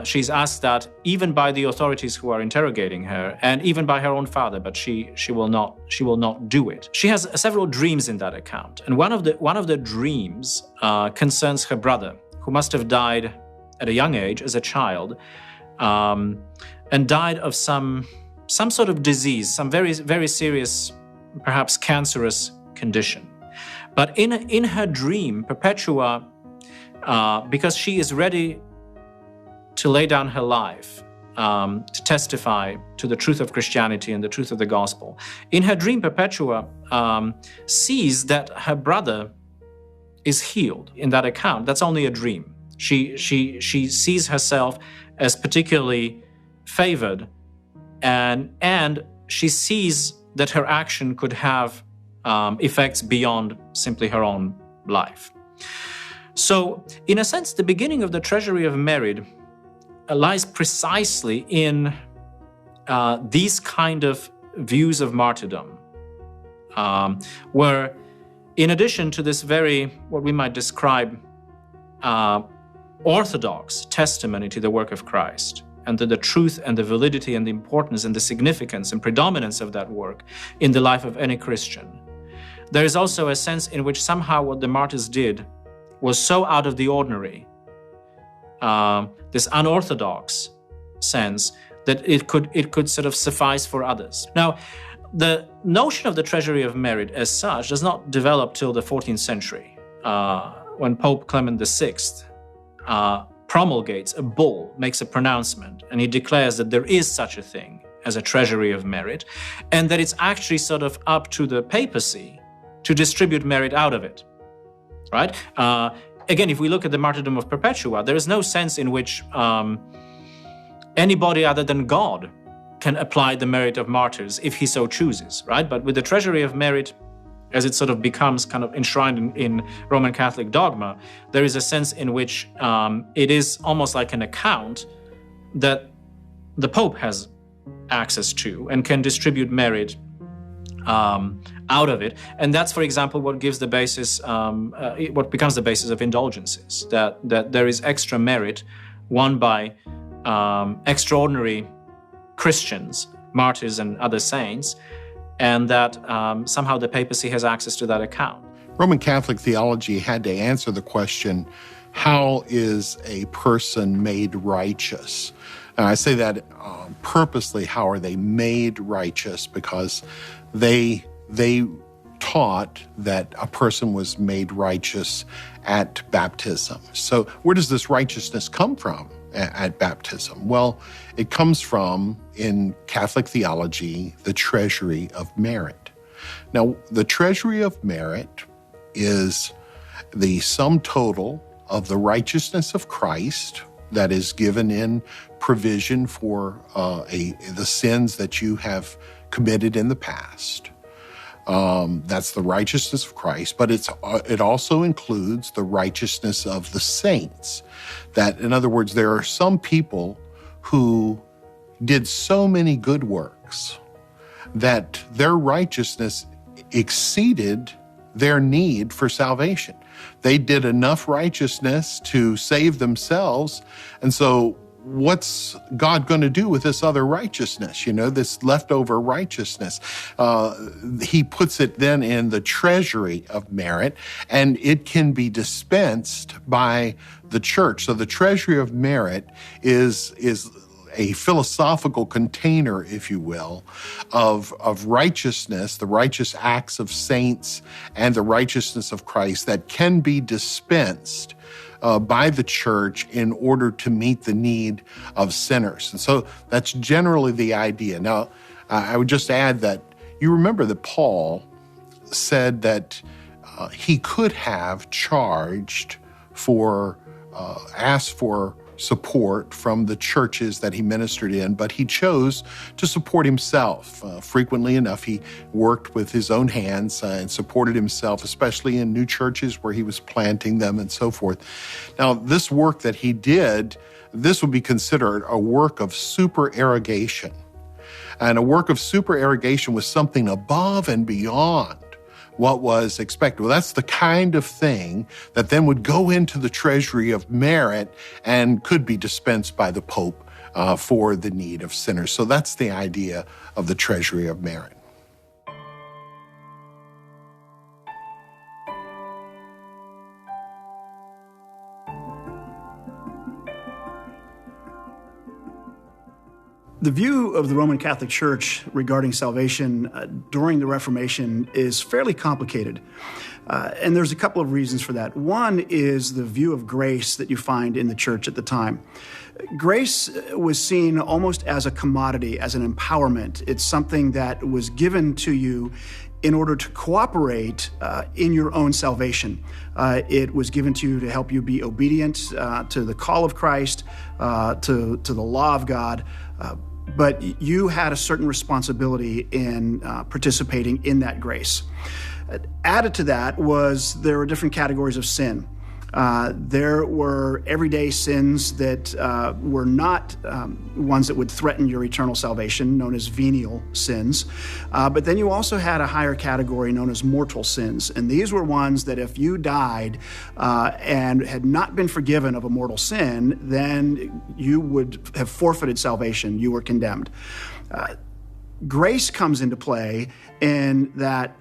She's asked that even by the authorities who are interrogating her, and even by her own father, but she will not do it. She has several dreams in that account, and one of the dreams concerns her brother, who must have died at a young age as a child, and died of some sort of disease, some very, very serious, perhaps cancerous condition. But in her dream, Perpetua, because she is ready to lay down her life to testify to the truth of Christianity and the truth of the gospel, in her dream, Perpetua sees that her brother is healed. In that account, that's only a dream. She sees herself as particularly favored, and she sees that her action could have effects beyond simply her own life. So, in a sense, the beginning of the treasury of merit lies precisely in these kind of views of martyrdom, where, in addition to this very, what we might describe, orthodox testimony to the work of Christ, and to the truth and the validity and the importance and the significance and predominance of that work in the life of any Christian, there is also a sense in which somehow what the martyrs did was so out of the ordinary, this unorthodox sense, that it could sort of suffice for others. Now, the notion of the treasury of merit as such does not develop till the 14th century, when Pope Clement VI promulgates a bull, makes a pronouncement, and he declares that there is such a thing as a treasury of merit, and that it's actually sort of up to the papacy to distribute merit out of it, right? Again, if we look at the martyrdom of Perpetua, there is no sense in which anybody other than God can apply the merit of martyrs if he so chooses, right? But with the treasury of merit, as it sort of becomes kind of enshrined in Roman Catholic dogma, there is a sense in which it is almost like an account that the Pope has access to and can distribute merit out of it. And that's, for example, what gives the basis, what becomes the basis of indulgences, that there is extra merit won by extraordinary Christians, martyrs and other saints, and that somehow the papacy has access to that account. Roman Catholic theology had to answer the question, how is a person made righteous? And I say that purposely, how are they made righteous? Because they taught that a person was made righteous at baptism. So where does this righteousness come from at baptism? Well, it comes from, in Catholic theology, the treasury of merit. Now, the treasury of merit is the sum total of the righteousness of Christ that is given in provision for the sins that you have committed in the past. That's the righteousness of Christ, but it also includes the righteousness of the saints. That, in other words, there are some people who did so many good works that their righteousness exceeded their need for salvation. They did enough righteousness to save themselves, and so what's God going to do with this other righteousness, this leftover righteousness? He puts it then in the treasury of merit, and it can be dispensed by the church. So the treasury of merit is a philosophical container, if you will, of righteousness, the righteous acts of saints and the righteousness of Christ that can be dispensed by the church in order to meet the need of sinners. And so that's generally the idea. Now, I would just add that you remember that Paul said that he could have charged asked for support from the churches that he ministered in, but he chose to support himself. Frequently enough, he worked with his own hands and supported himself, especially in new churches where he was planting them and so forth. Now, this work that he did, this would be considered a work of supererogation. And a work of supererogation was something above and beyond what was expected. Well, that's the kind of thing that then would go into the treasury of merit and could be dispensed by the Pope for the need of sinners. So that's the idea of the treasury of merit. The view of the Roman Catholic Church regarding salvation during the Reformation is fairly complicated. And there's a couple of reasons for that. One is the view of grace that you find in the church at the time. Grace was seen almost as a commodity, as an empowerment. It's something that was given to you in order to cooperate in your own salvation. It was given to you to help you be obedient to the call of Christ, to the law of God. But you had a certain responsibility in participating in that grace. Added to that there were different categories of sin. There were everyday sins that were not ones that would threaten your eternal salvation, known as venial sins. But then you also had a higher category known as mortal sins. And these were ones that if you died and had not been forgiven of a mortal sin, then you would have forfeited salvation. You were condemned. Grace comes into play in that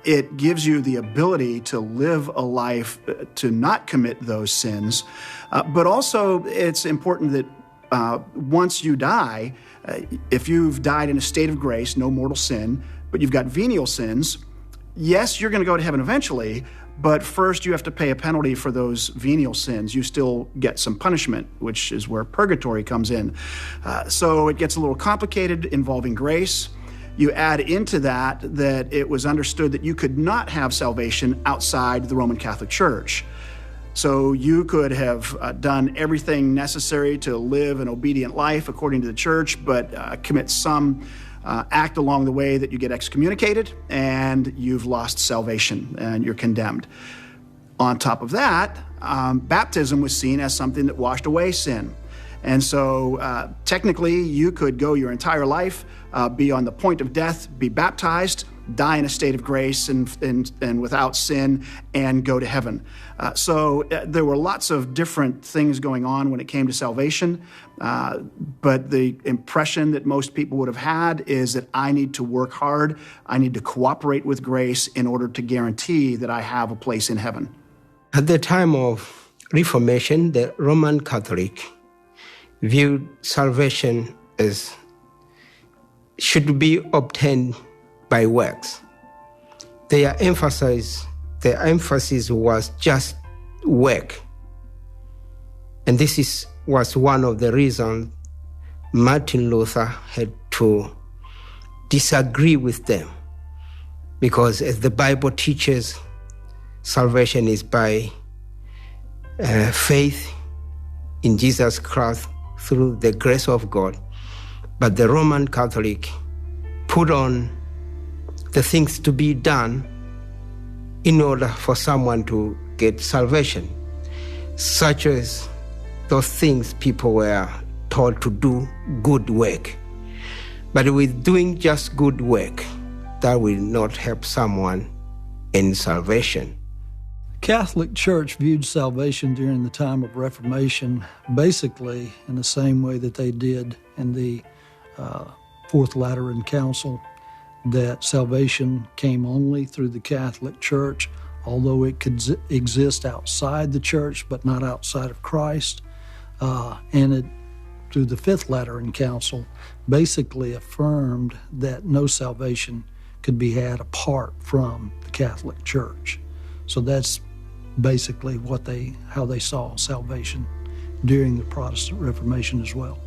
it gives you the ability to live a life to not commit those sins. But also it's important that once you die, if you've died in a state of grace, no mortal sin, but you've got venial sins, yes, you're going to go to heaven eventually, but first you have to pay a penalty for those venial sins. You still get some punishment, which is where purgatory comes in. So it gets a little complicated involving grace. You add into that it was understood that you could not have salvation outside the Roman Catholic Church. So you could have done everything necessary to live an obedient life according to the church, but commit some act along the way that you get excommunicated and you've lost salvation and you're condemned. On top of that, baptism was seen as something that washed away sin. And so technically you could go your entire life, be on the point of death, be baptized, die in a state of grace and without sin, and go to heaven. So there were lots of different things going on when it came to salvation, but the impression that most people would have had is that I need to work hard, I need to cooperate with grace in order to guarantee that I have a place in heaven. At the time of Reformation, the Roman Catholic viewed salvation as should be obtained by works. Their emphasis was just work. And this was one of the reasons Martin Luther had to disagree with them. because as the Bible teaches, salvation is by faith in Jesus Christ through the grace of God. But the Roman Catholic put on the things to be done in order for someone to get salvation, such as those things people were told to do good work. But with doing just good work, that will not help someone in salvation. The Catholic Church viewed salvation during the time of Reformation basically in the same way that they did in the Fourth Lateran Council, that salvation came only through the Catholic Church, although it could exist outside the church, but not outside of Christ. And it, through the Fifth Lateran Council, basically affirmed that no salvation could be had apart from the Catholic Church. So that's basically how they saw salvation during the Protestant Reformation as well.